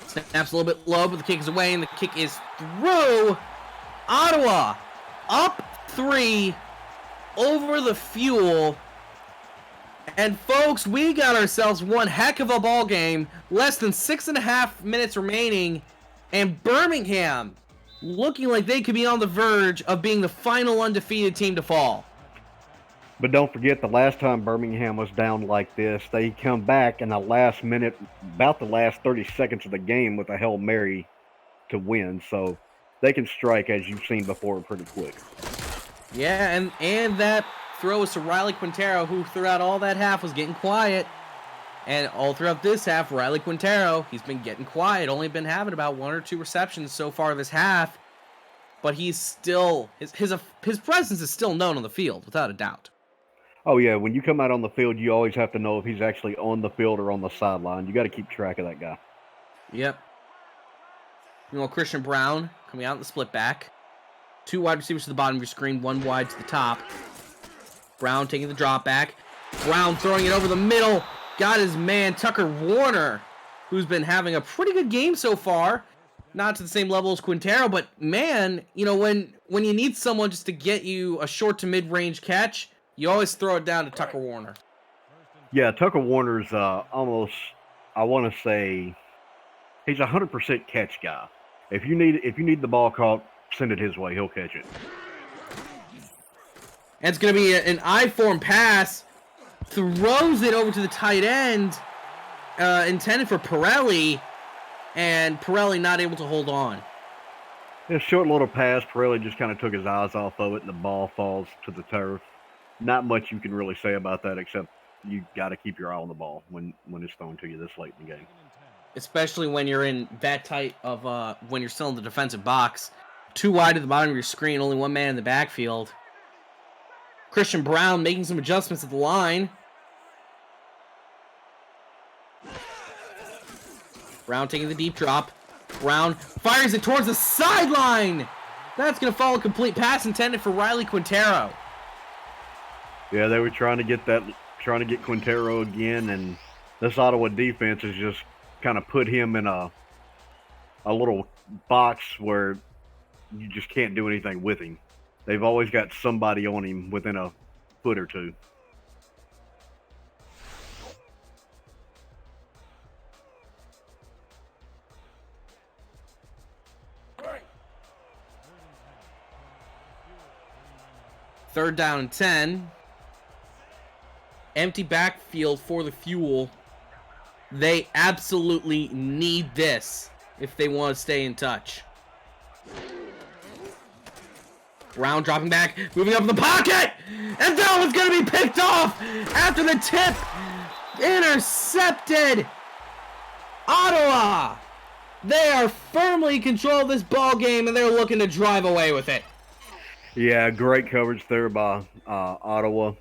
Snaps a little bit low, but the kick is away, and the kick is through. Ottawa up 3 over the Fuel. And folks, we got ourselves one heck of a ball game. Less than 6.5 minutes remaining, and Birmingham looking like they could be on the verge of being the final undefeated team to fall. But don't forget, the last time Birmingham was down like this, they come back in the last minute, about the last 30 seconds of the game with a Hail Mary to win. So they can strike, as you've seen before, pretty quick. Yeah, and that throw was to Riley Quintero, who throughout all that half was getting quiet. And all throughout this half, Riley Quintero, he's been getting quiet. Only been having about 1 or 2 receptions so far this half. But he's still, his presence is still known on the field, without a doubt. Oh, yeah, when you come out on the field, you always have to know if he's actually on the field or on the sideline. You got to keep track of that guy. Yep. You know, Christian Brown coming out in the split back. 2 wide receivers to the bottom of your screen, 1 wide to the top. Brown taking the drop back. Brown throwing it over the middle. Got his man, Tucker Warner, who's been having a pretty good game so far. Not to the same level as Quintero, but man, you know, when you need someone just to get you a short to mid-range catch, you always throw it down to Tucker Warner. Yeah, Tucker Warner's almost, I want to say, he's a 100% catch guy. If you need the ball caught, send it his way. He'll catch it. And it's going to be an I-form pass. Throws it over to the tight end, intended for Pirelli, and Pirelli not able to hold on. A short little pass. Pirelli just kind of took his eyes off of it, and the ball falls to the turf. Not much you can really say about that, except you got to keep your eye on the ball when it's thrown to you this late in the game. Especially when you're in that tight of when you're still in the defensive box. 2 wide at the bottom of your screen, only 1 man in the backfield. Christian Brown making some adjustments at the line. Brown taking the deep drop. Brown fires it towards the sideline. That's going to follow a complete pass intended for Riley Quintero. Yeah, they were trying to get Quintero again, and this Ottawa defense has just kind of put him in a little box where you just can't do anything with him. They've always got somebody on him within a foot or two. Third down and 10. Empty backfield for the Fuel. They absolutely need this if they want to stay in touch. Brown dropping back, moving up in the pocket, and that one's going to be picked off after the tip. Intercepted. Ottawa. They are firmly in control of this ball game, and they're looking to drive away with it. Yeah, great coverage there by Ottawa.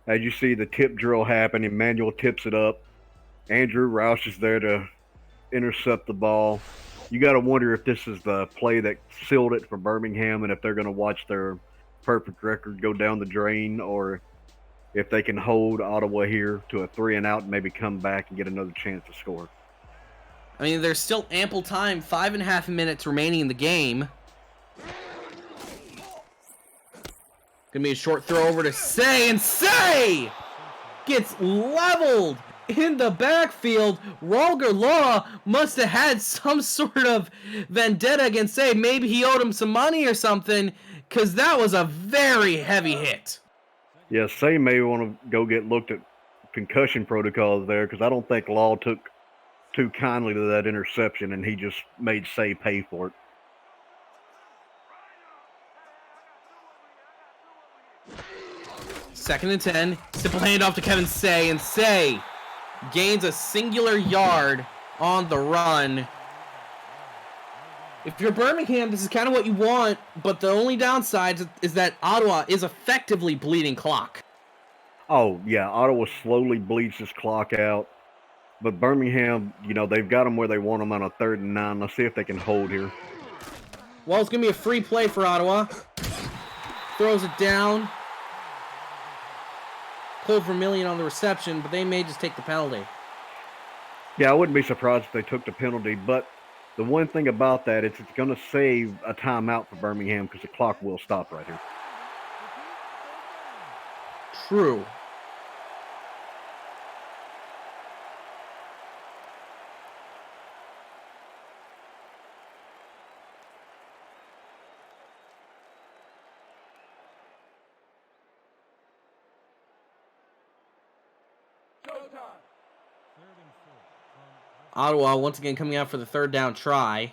As you see the tip drill happen, Emmanuel tips it up. Andrew Roush is there to intercept the ball. You got to wonder if this is the play that sealed it for Birmingham and if they're going to watch their perfect record go down the drain, or if they can hold Ottawa here to a 3 and out and maybe come back and get another chance to score. I mean, there's still ample time, 5.5 minutes remaining in the game. Gonna be a short throw over to Say, and Say gets leveled in the backfield. Rolger Law must have had some sort of vendetta against Say. Maybe he owed him some money or something, because that was a very heavy hit. Yeah, Say may want to go get looked at concussion protocols there, because I don't think Law took too kindly to that interception, and he just made Say pay for it. Second and 10. Simple handoff to Kevin Say, and Say gains a singular yard on the run. If you're Birmingham, this is kind of what you want, but the only downside is that Ottawa is effectively bleeding clock. Oh, yeah, Ottawa slowly bleeds this clock out. But Birmingham, they've got them where they want them on a 3rd and 9. Let's see if they can hold here. Well, it's going to be a free play for Ottawa. Throws it down. Cole Vermillion on the reception, but they may just take the penalty. Yeah, I wouldn't be surprised if they took the penalty, but the one thing about that is it's going to save a timeout for Birmingham because the clock will stop right here. True. Ottawa once again coming out for the 3rd down try.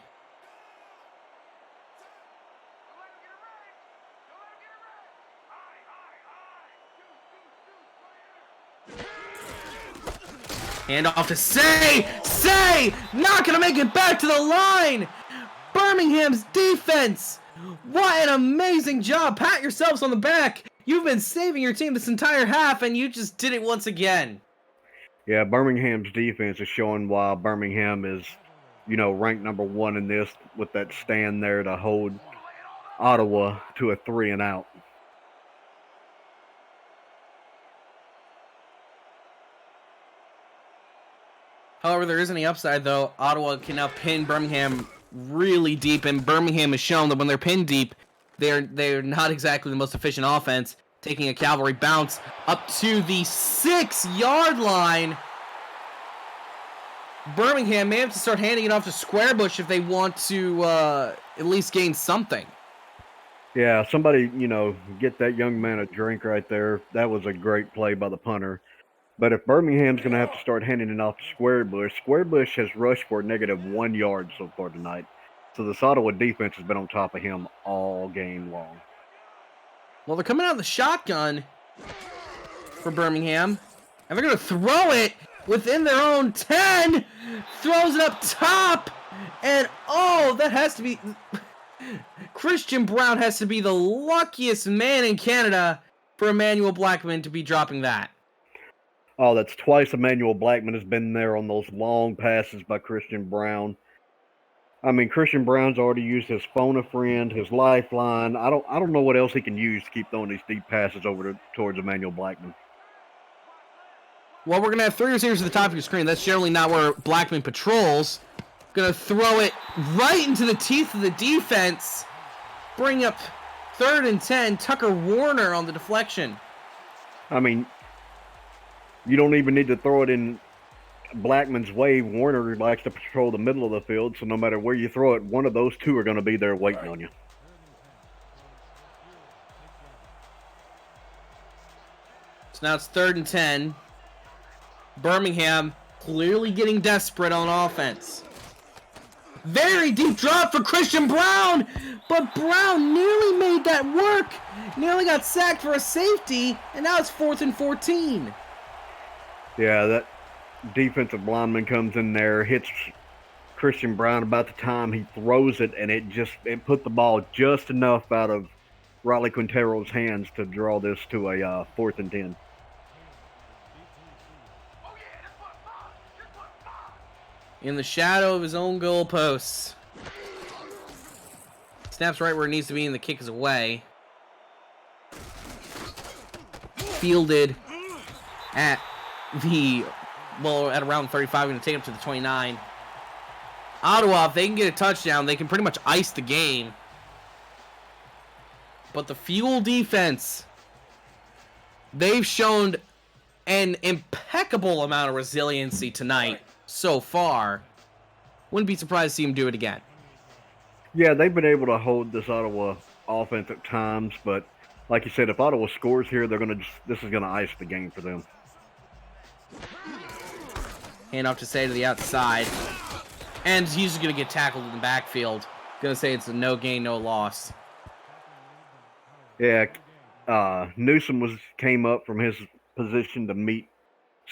Hand off to Say! Say! Not gonna make it back to the line! Birmingham's defense! What an amazing job! Pat yourselves on the back! You've been saving your team this entire half, and you just did it once again. Yeah, Birmingham's defense is showing why Birmingham is, ranked number 1 in this, with that stand there to hold Ottawa to a 3 and out. However, there isn't any upside, though. Ottawa can now pin Birmingham really deep, and Birmingham has shown that when they're pinned deep, they're not exactly the most efficient offense. Taking a cavalry bounce up to the 6-yard line. Birmingham may have to start handing it off to Squarebush if they want to at least gain something. Yeah, somebody, get that young man a drink right there. That was a great play by the punter. But if Birmingham's going to have to start handing it off to Squarebush has rushed for -1 yard so far tonight. So this Ottawa defense has been on top of him all game long. Well, they're coming out of the shotgun for Birmingham. And they're going to throw it within their own 10. Throws it up top. And, that has to be... Christian Brown has to be the luckiest man in Canada for Emmanuel Blackman to be dropping that. Oh, that's twice Emmanuel Blackman has been there on those long passes by Christian Brown. I mean, Christian Brown's already used his phone a friend, his lifeline. I don't know what else he can use to keep throwing these deep passes over towards Emmanuel Blackman. Well, we're going to have 3 receivers at the top of your screen. That's generally not where Blackman patrols. Going to throw it right into the teeth of the defense. Bring up 3rd and 10. Tucker Warner on the deflection. I mean, you don't even need to throw it in Blackman's way. Warner likes to patrol the middle of the field, so no matter where you throw it, one of those two are going to be there waiting on you. So now it's 3rd and 10. Birmingham clearly getting desperate on offense. Very deep drop for Christian Brown, but Brown nearly made that work. Nearly got sacked for a safety, and now it's 4th and 14. Yeah, that defensive lineman comes in there, hits Christian Brown about the time he throws it, and it put the ball just enough out of Riley Quintero's hands to draw this to a 4th and 10. Oh yeah, this one fine. This one fine. In the shadow of his own goalposts. Snaps right where it needs to be, and the kick is away. Fielded at around 35, going to take him to the 29. Ottawa, if they can get a touchdown, they can pretty much ice the game. But the Fuel defense, they've shown an impeccable amount of resiliency tonight so far. Wouldn't be surprised to see them do it again. Yeah, they've been able to hold this Ottawa offense at times, but like you said, if Ottawa scores here, this is gonna ice the game for them. Hand off to Say to the outside. And he's just going to get tackled in the backfield. Going to say it's a no gain, no loss. Yeah, Newsom came up from his position to meet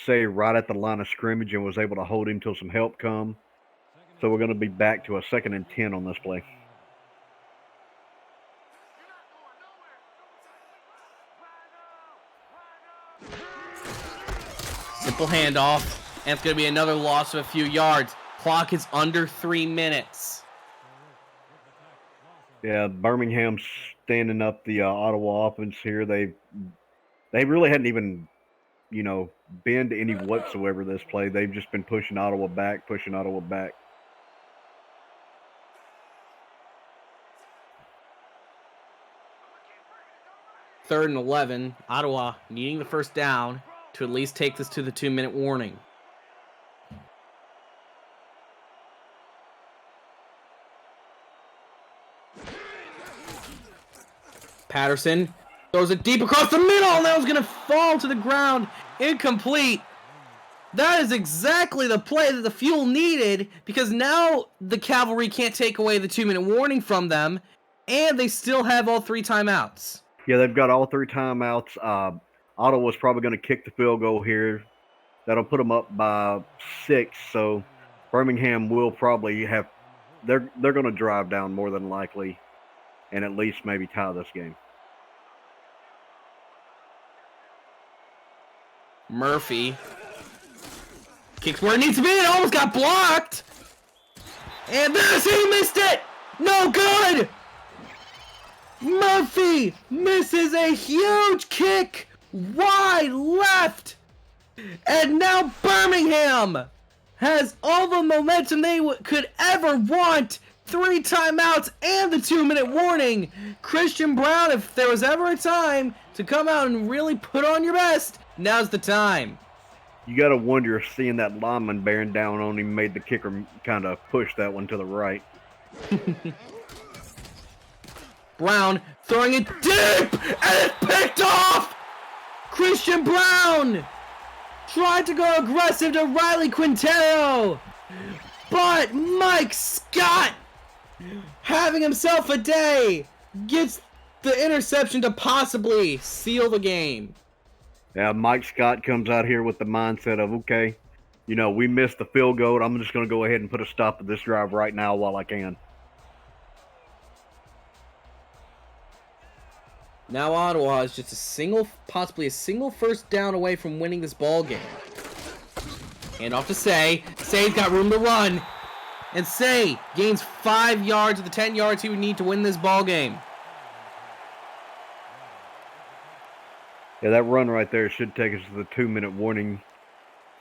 Say right at the line of scrimmage and was able to hold him till some help come. So we're going to be back to a 2nd and 10 on this play. Simple handoff. And it's going to be another loss of a few yards. Clock is under 3 minutes. Yeah, Birmingham's standing up the Ottawa offense here. They really hadn't even, been to any whatsoever this play. They've just been pushing Ottawa back. 3rd and 11. Ottawa needing the first down to at least take this to the 2-minute warning. Patterson throws it deep across the middle, and that was going to fall to the ground. Incomplete. That is exactly the play that the Fuel needed, because now the Cavalry can't take away the 2-minute warning from them, and they still have all 3 timeouts. Yeah, they've got all 3 timeouts. Ottawa's probably going to kick the field goal here. That'll put them up by 6, so Birmingham will probably have – they're going to drive down more than likely and at least maybe tie this game. Murphy kicks where it needs to be. It almost got blocked. And this, he missed it. No good. Murphy misses a huge kick wide left. And now Birmingham has all the momentum they could ever want. 3 timeouts and the 2-minute warning. Christian Brown, if there was ever a time to come out and really put on your best, now's the time. You got to wonder if seeing that lineman bearing down on him made the kicker kind of push that one to the right. Brown throwing it deep, and it's picked off! Christian Brown tried to go aggressive to Riley Quintero, but Mike Scott, having himself a day, gets the interception to possibly seal the game. Yeah, Mike Scott comes out here with the mindset of, okay, we missed the field goal. I'm just going to go ahead and put a stop to this drive right now while I can. Now Ottawa is just possibly a single first down away from winning this ball game. Hand off to Say. Say's got room to run. And Say gains 5 yards of the 10 yards he would need to win this ball game. Yeah, that run right there should take us to the 2-minute warning.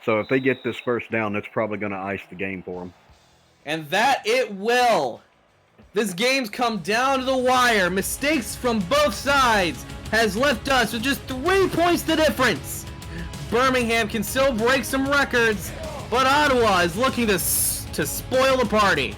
So if they get this first down, that's probably going to ice the game for them. And that it will. This game's come down to the wire. Mistakes from both sides has left us with just 3 points the difference. Birmingham can still break some records, but Ottawa is looking to spoil the party.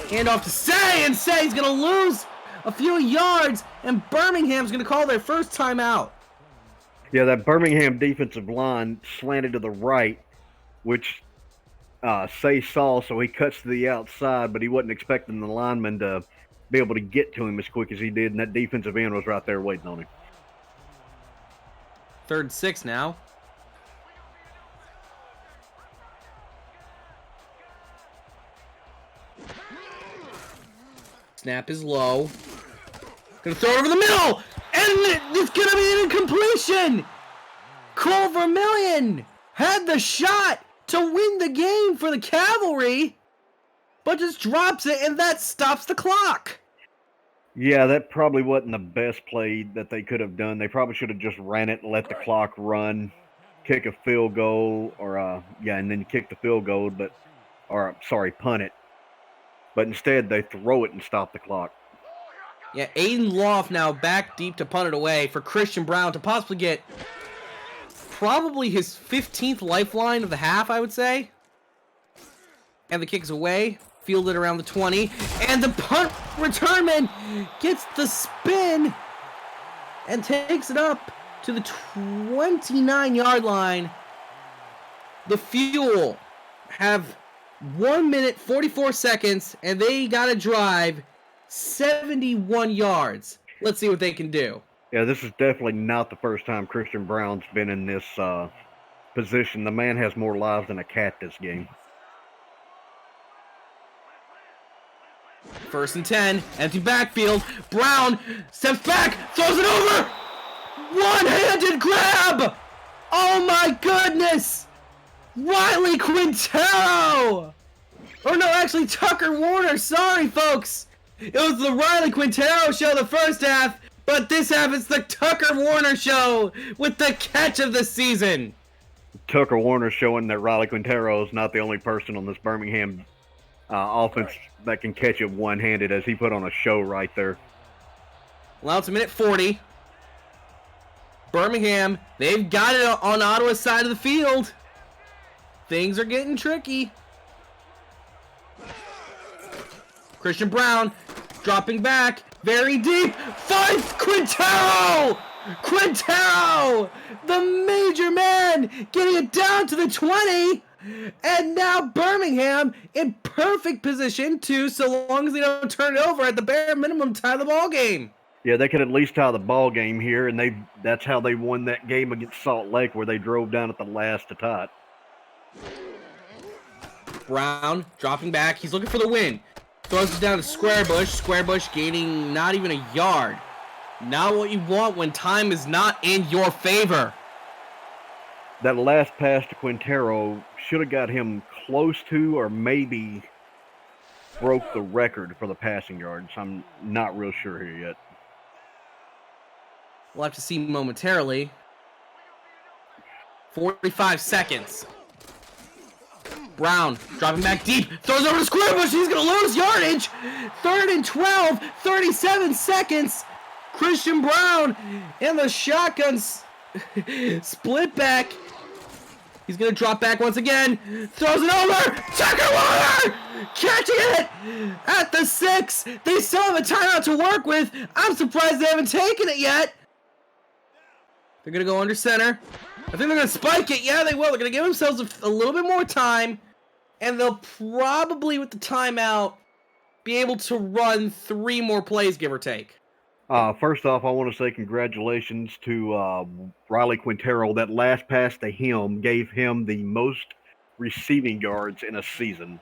Hand off to Say, and Say's going to lose a few yards, and Birmingham's going to call their first timeout. Yeah, that Birmingham defensive line slanted to the right, which Say saw, so he cuts to the outside, but he wasn't expecting the lineman to be able to get to him as quick as he did, and that defensive end was right there waiting on him. 3rd and 6 now. Snap is low. Gonna throw it over the middle! And it's gonna be an incompletion! Cole Vermillion had the shot to win the game for the Cavalry, but just drops it, and that stops the clock. Yeah, that probably wasn't the best play that they could have done. They probably should have just ran it and let the clock run, kick a field goal, or and then kick the field goal, punt it. But instead, they throw it and stop the clock. Yeah, Aiden Loft now back deep to punt it away for Christian Brown to possibly get probably his 15th lifeline of the half, I would say. And the kick is away, fielded around the 20, and the punt return man gets the spin and takes it up to the 29-yard line. The Fuel have 1 minute 44 seconds, and they got to drive 71 yards. Let's see what they can do. Yeah, this is definitely not the first time Christian Brown's been in this position. The man has more lives than a cat this game. 1st and 10, empty backfield. Brown steps back, throws it over. One-handed grab. Oh my goodness. Riley Quintero. Or no, actually Tucker Warner. Sorry, folks. It was the Riley Quintero show the first half, but this half is the Tucker Warner show with the catch of the season. Tucker Warner showing that Riley Quintero is not the only person on this Birmingham offense that can catch it one-handed, as he put on a show right there. Well, it's a minute 40. Birmingham, they've got it on Ottawa's side of the field. Things are getting tricky. Christian Brown dropping back, very deep, finds Quintero! Quintero! The major man getting it down to the 20, and now Birmingham in perfect position to, so long as they don't turn it over, at the bare minimum, tie the ball game. Yeah, they could at least tie the ball game here, and that's how they won that game against Salt Lake, where they drove down at the last to tie it. Brown dropping back, he's looking for the win. Throws it down to Squarebush. Squarebush gaining not even a yard. Not what you want when time is not in your favor. That last pass to Quintero should have got him close to, or maybe broke the record for the passing yards. I'm not real sure here yet. We'll have to see momentarily. 45 seconds. Brown dropping back deep, throws over to Squarebush, he's going to lose yardage. 3rd and 12, 37 seconds. Christian Brown in the shotguns split back. He's going to drop back once again, throws it over. Tucker Warner catching it at the 6. They still have a timeout to work with. I'm surprised they haven't taken it yet. They're going to go under center. I think they're going to spike it. Yeah, they will. They're going to give themselves a little bit more time. And they'll probably, with the timeout, be able to run 3 more plays, give or take. First off, I want to say congratulations to Riley Quintero. That last pass to him gave him the most receiving yards in a season,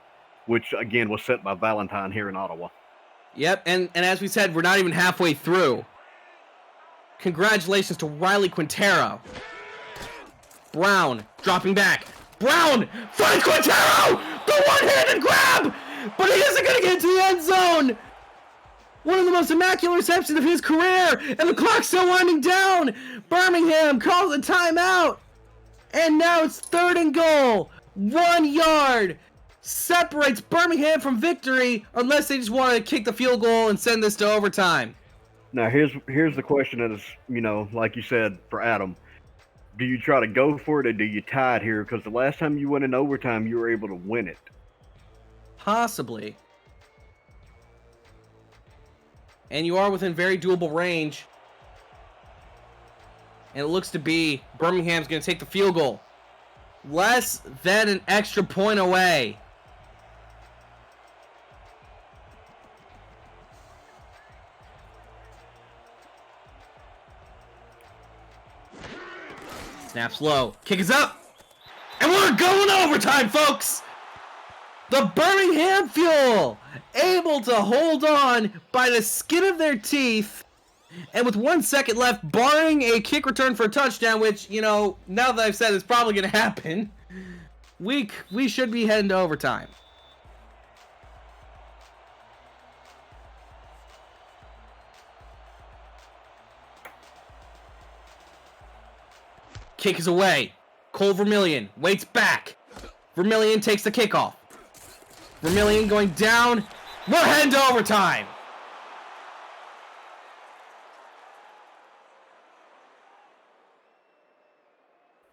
which, again, was set by Valentine here in Ottawa. Yep, and as we said, we're not even halfway through. Congratulations to Riley Quintero. Brown dropping back. Brown finds Quintero! The one-handed grab! But he isn't going to get into the end zone! One of the most immaculate receptions of his career, and the clock's still winding down! Birmingham calls a timeout! And now it's 3rd and goal. 1 yard separates Birmingham from victory, unless they just want to kick the field goal and send this to overtime. Now, here's the question that is, like you said, for Adam. Do you try to go for it, or do you tie it here? Because the last time you went in overtime, you were able to win it. Possibly. And you are within very doable range. And it looks to be Birmingham's going to take the field goal. Less than an extra point away. Snaps low. Kick is up. And we're going overtime, folks. The Birmingham Fuel able to hold on by the skin of their teeth. And with 1 second left, barring a kick return for a touchdown, which, you know, now that I've said it's probably going to happen, we should be heading to overtime. Kick is away. Cole Vermillion waits back. Vermillion takes the kickoff. Vermillion going down. We're heading to overtime.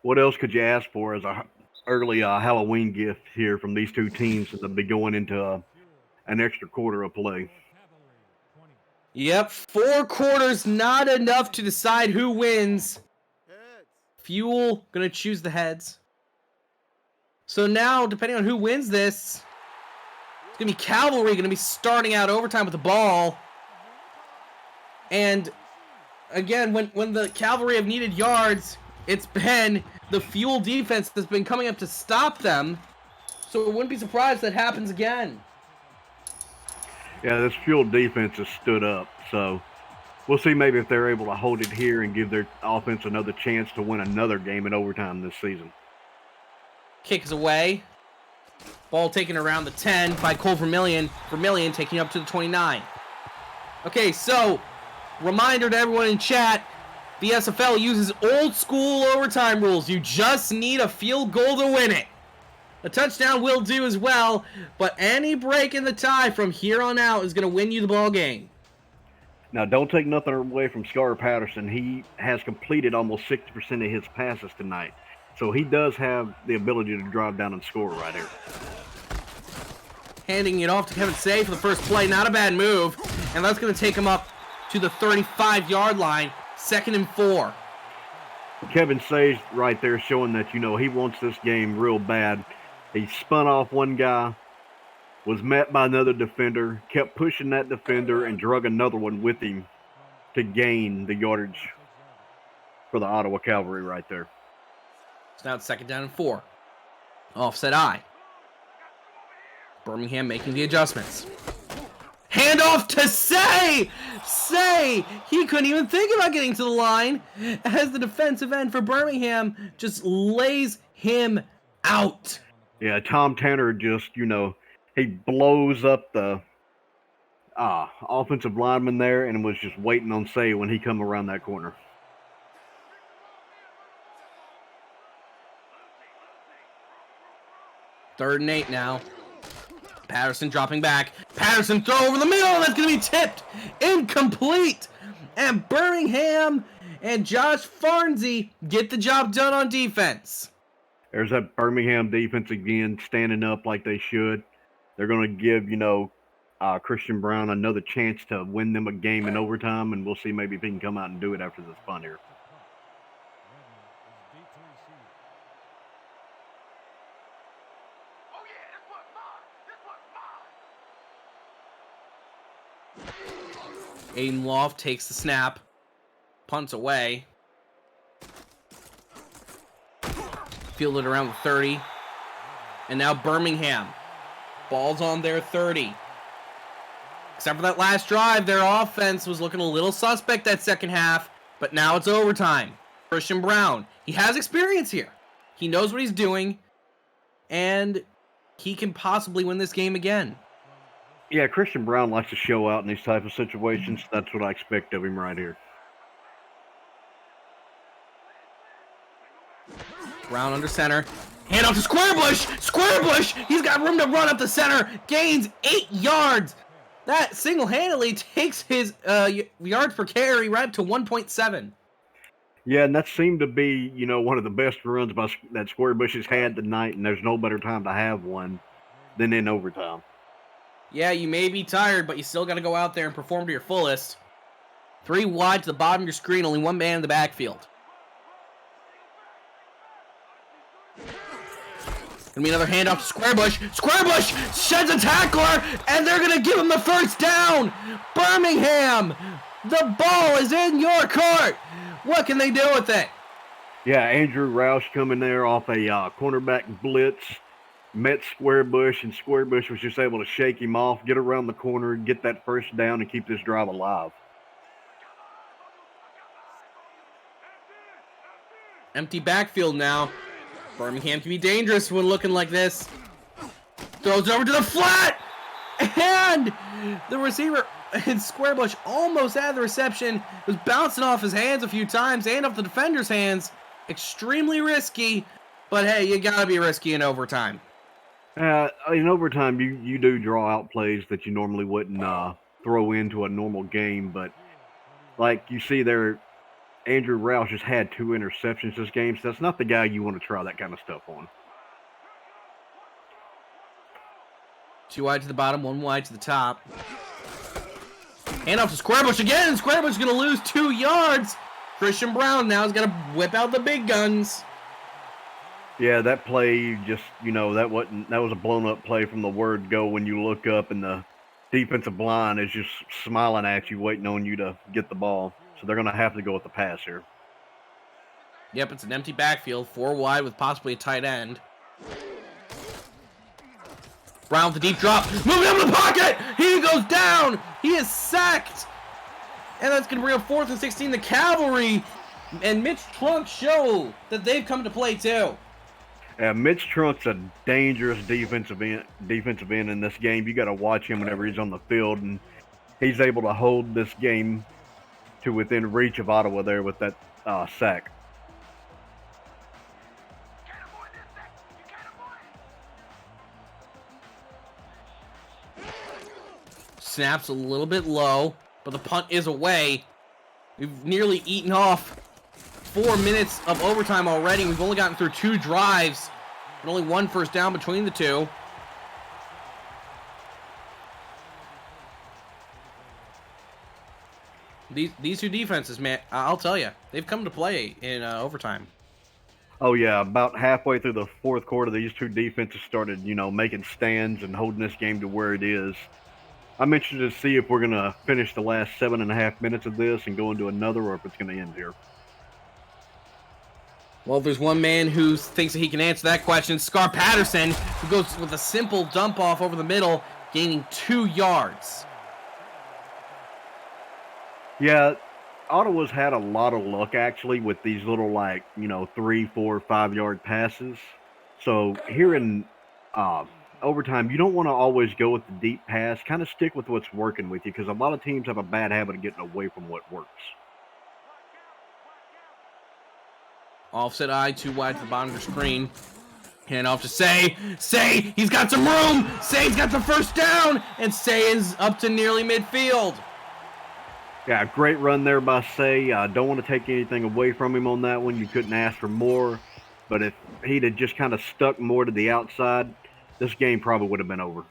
What else could you ask for as a early Halloween gift here from these two teams that will be going into an extra quarter of play? Yep, 4 quarters, not enough to decide who wins. Fuel gonna choose the heads. So now, depending on who wins this, it's gonna be Cavalry gonna be starting out overtime with the ball. And again, when the Cavalry have needed yards, it's been the Fuel defense that's been coming up to stop them. So it wouldn't be surprised that happens again. Yeah, this Fuel defense has stood up, so we'll see maybe if they're able to hold it here and give their offense another chance to win another game in overtime this season. Kick is away. Ball taken around the 10 by Cole Vermillion. Vermillion taking up to the 29. Okay, so reminder to everyone in chat, the SFL uses old school overtime rules. You just need a field goal to win it. A touchdown will do as well, but any break in the tie from here on out is going to win you the ball game. Now, don't take nothing away from Scar Patterson. He has completed almost 60% of his passes tonight. So he does have the ability to drive down and score right here. Handing it off to Kevin Say for the first play. Not a bad move. And that's going to take him up to the 35-yard line. 2nd and 4. Kevin Say's right there showing that, you know, he wants this game real bad. He spun off one guy, was met by another defender, kept pushing that defender, and drug another one with him to gain the yardage for the Ottawa Cavalry right there. So now it's 2nd down and 4. Offset I. Birmingham making the adjustments. Handoff to Say! Say! He couldn't even think about getting to the line as the defensive end for Birmingham just lays him out. Yeah, Tom Tanner just, you know, he blows up the offensive lineman there and was just waiting on Say when he come around that corner. Third and 8 now. Patterson dropping back. Patterson throw over the middle. That's going to be tipped. Incomplete. And Birmingham and Josh Farnsey get the job done on defense. There's that Birmingham defense again standing up like they should. They're going to give, you know, Christian Brown another chance to win them a game in overtime, and we'll see maybe if he can come out and do it after this punt here. Oh yeah, this one's mine. This one's mine. Aiden Loft takes the snap. Punts away. Fielded around the 30. And now Birmingham. Ball's on their 30. Except for that last drive, their offense was looking a little suspect that second half. But now it's overtime. Christian Brown. He has experience here. He knows what he's doing. And he can possibly win this game again. Yeah, Christian Brown likes to show out in these type of situations. That's what I expect of him right here. Brown under center. Hand off to Squarebush. Squarebush. He's got room to run up the center. Gains 8 yards. That single-handedly takes his yards per carry right up to 1.7. Yeah, and that seemed to be, you know, one of the best runs that Squarebush has had tonight, and there's no better time to have one than in overtime. Yeah, you may be tired, but you still got to go out there and perform to your fullest. 3 wide to the bottom of your screen, only 1 man in the backfield. Gonna be another handoff to Squarebush. Squarebush sheds a tackler, and they're gonna give him the first down. Birmingham, the ball is in your court. What can they do with it? Yeah, Andrew Roush coming there off a cornerback blitz. met Squarebush, and Squarebush was just able to shake him off, get around the corner, get that first down, and keep this drive alive. Empty backfield now. Birmingham can be dangerous when looking like this. Throws it over to the flat! And the receiver in Squarebush almost had the reception. Was bouncing off his hands a few times and off the defender's hands. Extremely risky, but hey, you gotta be risky in overtime. In overtime, you do draw out plays that you normally wouldn't throw into a normal game, but like you see there, Andrew Roush just had 2 interceptions this game, so that's not the guy you want to try that kind of stuff on. 2 wide to the bottom, 1 wide to the top. Hand off to Squarebush again. Squarebush is going to lose 2 yards. Christian Brown now is going to whip out the big guns. Yeah, that play just, that was a blown up play from the word go when you look up and the defensive line is just smiling at you, waiting on you to get the ball. So they're going to have to go with the pass here. Yep, it's an empty backfield, 4 wide with possibly a tight end. Brown with the deep drop, moving up in the pocket! He goes down! He is sacked! And that's going to bring up 4th and 16. The Cavalry and Mitch Trunk show that they've come to play too. Yeah, Mitch Trunk's a dangerous defensive end in this game. You got to watch him whenever he's on the field, and he's able to hold this game to within reach of Ottawa there with that sack. Snaps a little bit low, but the punt is away. We've nearly eaten off 4 minutes of overtime already. We've only gotten through 2 drives, and only 1 first down between the 2. These 2 defenses, man, I'll tell you, they've come to play in overtime. Oh, yeah, about halfway through the 4th quarter, these 2 defenses started, making stands and holding this game to where it is. I'm interested to see if we're going to finish the last 7.5 minutes of this and go into another, or if it's going to end here. Well, if there's one man who thinks that he can answer that question, Scar Patterson, who goes with a simple dump off over the middle, gaining 2 yards. Yeah, Ottawa's had a lot of luck, actually, with these little, 3, 4, 5-yard passes. So here in overtime, you don't want to always go with the deep pass. Kind of stick with what's working with you, because a lot of teams have a bad habit of getting away from what works. Offset eye, 2 wide to the bottom of the screen. Hand off to Say. Say, he's got some room. Say's got the first down, and Say is up to nearly midfield. Yeah, great run there by Say. Don't want to take anything away from him on that one. You couldn't ask for more. But if he'd have just kind of stuck more to the outside, this game probably would have been over.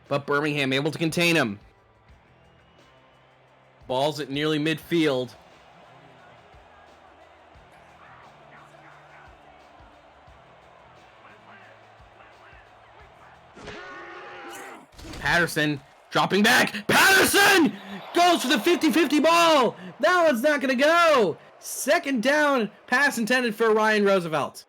But Birmingham able to contain him. Ball's at nearly midfield. Patterson dropping back. Patterson goes for the 50-50 ball. That one's not going to go. 2nd down, pass intended for Ryan Roosevelt.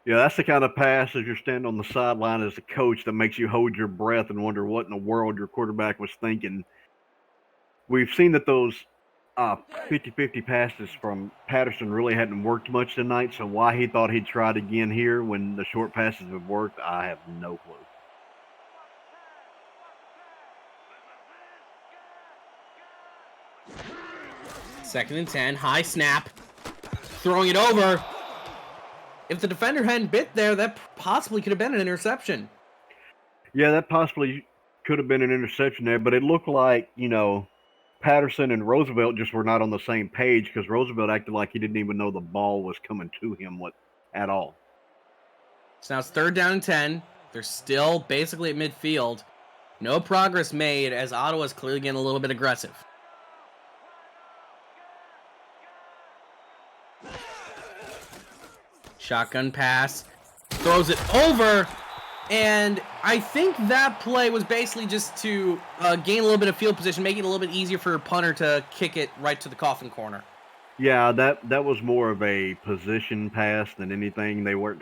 Yeah, that's the kind of pass as you're standing on the sideline as a coach that makes you hold your breath and wonder what in the world your quarterback was thinking. We've seen that those 50-50 passes from Patterson really hadn't worked much tonight, so why he thought he'd try it again here when the short passes have worked, I have no clue. Second and 10, high snap, throwing it over. If the defender hadn't bit there, that possibly could have been an interception. Yeah, that possibly could have been an interception there, but it looked like, Patterson and Roosevelt just were not on the same page, because Roosevelt acted like he didn't even know the ball was coming to him at all. So now it's 3rd down and 10. They're still basically at midfield. No progress made as Ottawa's clearly getting a little bit aggressive. Shotgun pass, throws it over, and I think that play was basically just to gain a little bit of field position, make it a little bit easier for a punter to kick it right to the coffin corner. Yeah, that was more of a position pass than anything. They were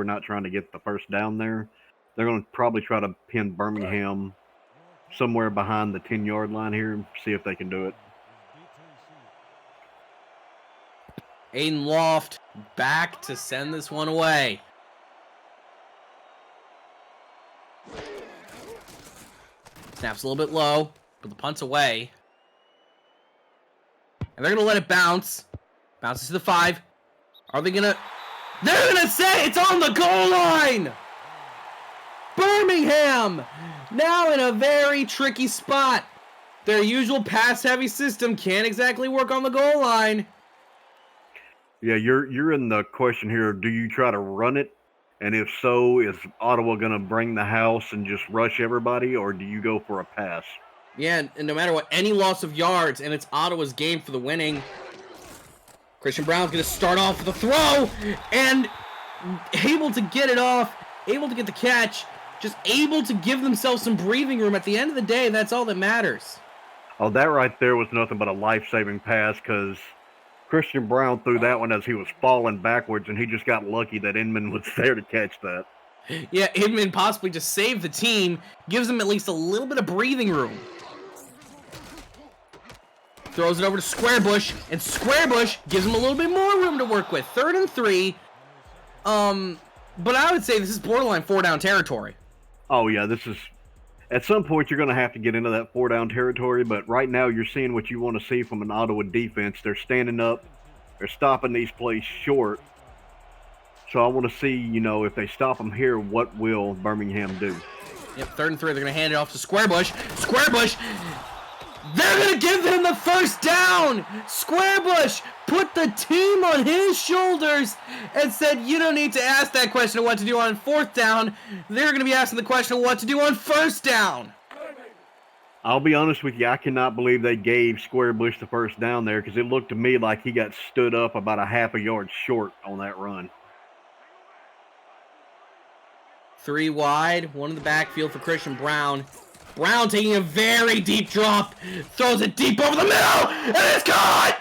not trying to get the first down there. They're going to probably try to pin Birmingham somewhere behind the 10-yard line here, see if they can do it. Aiden Loft back to send this one away. Snaps a little bit low, but the punt's away. And they're going to let it bounce. Bounces to the 5. Are they going to... They're going to say it's on the goal line! Birmingham! Now in a very tricky spot. Their usual pass-heavy system can't exactly work on the goal line. Yeah, you're in the question here. Do you try to run it? And if so, is Ottawa going to bring the house and just rush everybody, or do you go for a pass? Yeah, and no matter what, any loss of yards, and it's Ottawa's game for the winning. Christian Brown's going to start off with a throw, and able to get it off, able to get the catch, just able to give themselves some breathing room. At the end of the day, that's all that matters. Oh, that right there was nothing but a life-saving pass, because Christian Brown threw that one as he was falling backwards, and he just got lucky that Inman was there to catch that. Yeah, Inman possibly just saved the team, gives them at least a little bit of breathing room. Throws it over to Squarebush, and Squarebush gives him a little bit more room to work with. 3rd and 3. But I would say this is borderline 4-down territory. Oh, yeah, this is... At some point, you're going to have to get into that 4-down territory, but right now you're seeing what you want to see from an Ottawa defense. They're standing up. They're stopping these plays short. So I want to see, if they stop them here, what will Birmingham do? Yep, 3rd and 3. They're going to hand it off to Squarebush. Squarebush, they're going to give him the first down. Squarebush put the team on his shoulders and said, you don't need to ask that question of what to do on 4th down. They're going to be asking the question of what to do on 1st down. I'll be honest with you, I cannot believe they gave Squarebush the first down there, because it looked to me like he got stood up about a half a yard short on that run. 3 wide, 1 in the backfield for Christian Brown. Brown taking a very deep drop, throws it deep over the middle, and it's caught!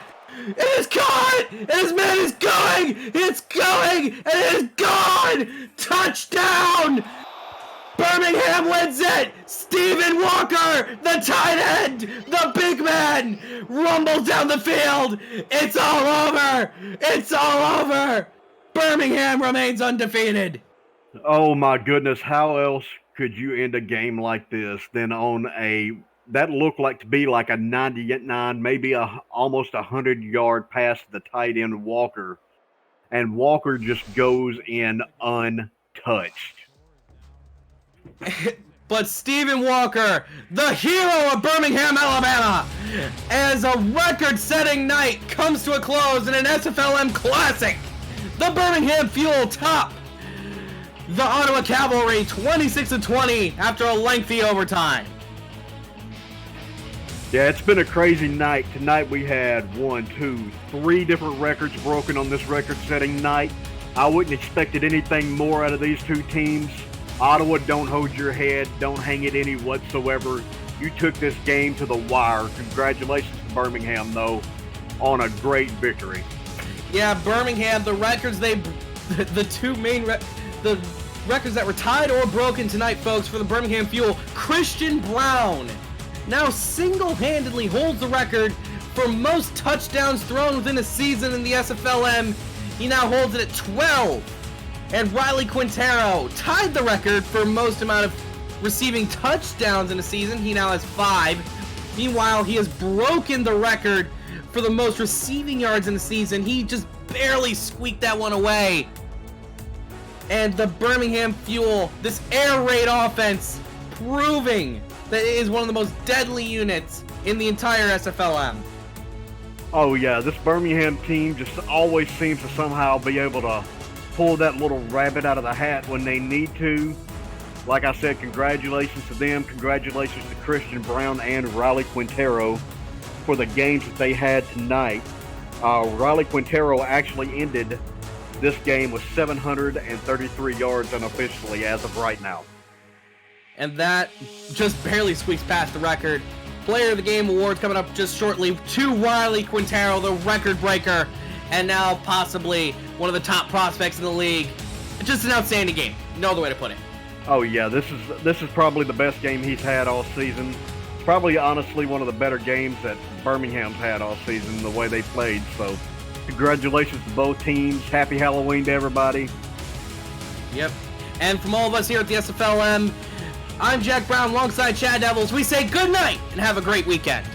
It is caught! And his man is going! It's going! And it is gone! Touchdown! Birmingham wins it! Stephen Walker, the tight end, the big man, rumbles down the field. It's all over! It's all over! Birmingham remains undefeated. Oh my goodness, how else could you end a game like this than on that looked like to be like a 99, maybe almost 100-yard pass to the tight end Walker, and Walker just goes in untouched. But Stephen Walker, the hero of Birmingham, Alabama, as a record-setting night comes to a close in an SFLm Classic, the Birmingham Fuel top the Ottawa Cavalry 26-20 after a lengthy overtime. Yeah, it's been a crazy night. Tonight we had 3 different records broken on this record-setting night. I wouldn't expected anything more out of these two teams. Ottawa, don't hold your head. Don't hang it any whatsoever. You took this game to the wire. Congratulations to Birmingham, though, on a great victory. Yeah, Birmingham, the records the records that were tied or broken tonight, folks, for the Birmingham Fuel. Christian Brown now single-handedly holds the record for most touchdowns thrown within a season in the SFLm. He now holds it at 12. And Riley Quintero tied the record for most amount of receiving touchdowns in a season. He now has 5. Meanwhile, he has broken the record for the most receiving yards in the season. He just barely squeaked that one away. And the Birmingham Fuel, this air raid offense, proving that it is one of the most deadly units in the entire SFLm. Oh yeah, this Birmingham team just always seems to somehow be able to pull that little rabbit out of the hat when they need to. Like I said, congratulations to them. Congratulations to Christian Brown and Riley Quintero for the games that they had tonight. Riley Quintero actually ended this game with 733 yards unofficially as of right now. And that just barely squeaks past the record. Player of the Game award coming up just shortly to Riley Quintero, the record breaker, and now possibly one of the top prospects in the league. Just an outstanding game. No other way to put it. Oh yeah, this is probably the best game he's had all season. It's probably honestly one of the better games that Birmingham's had all season, the way they played. So congratulations to both teams. Happy Halloween to everybody. Yep. And from all of us here at the SFLm, I'm Jack Brown alongside Chad Devils. We say good night and have a great weekend.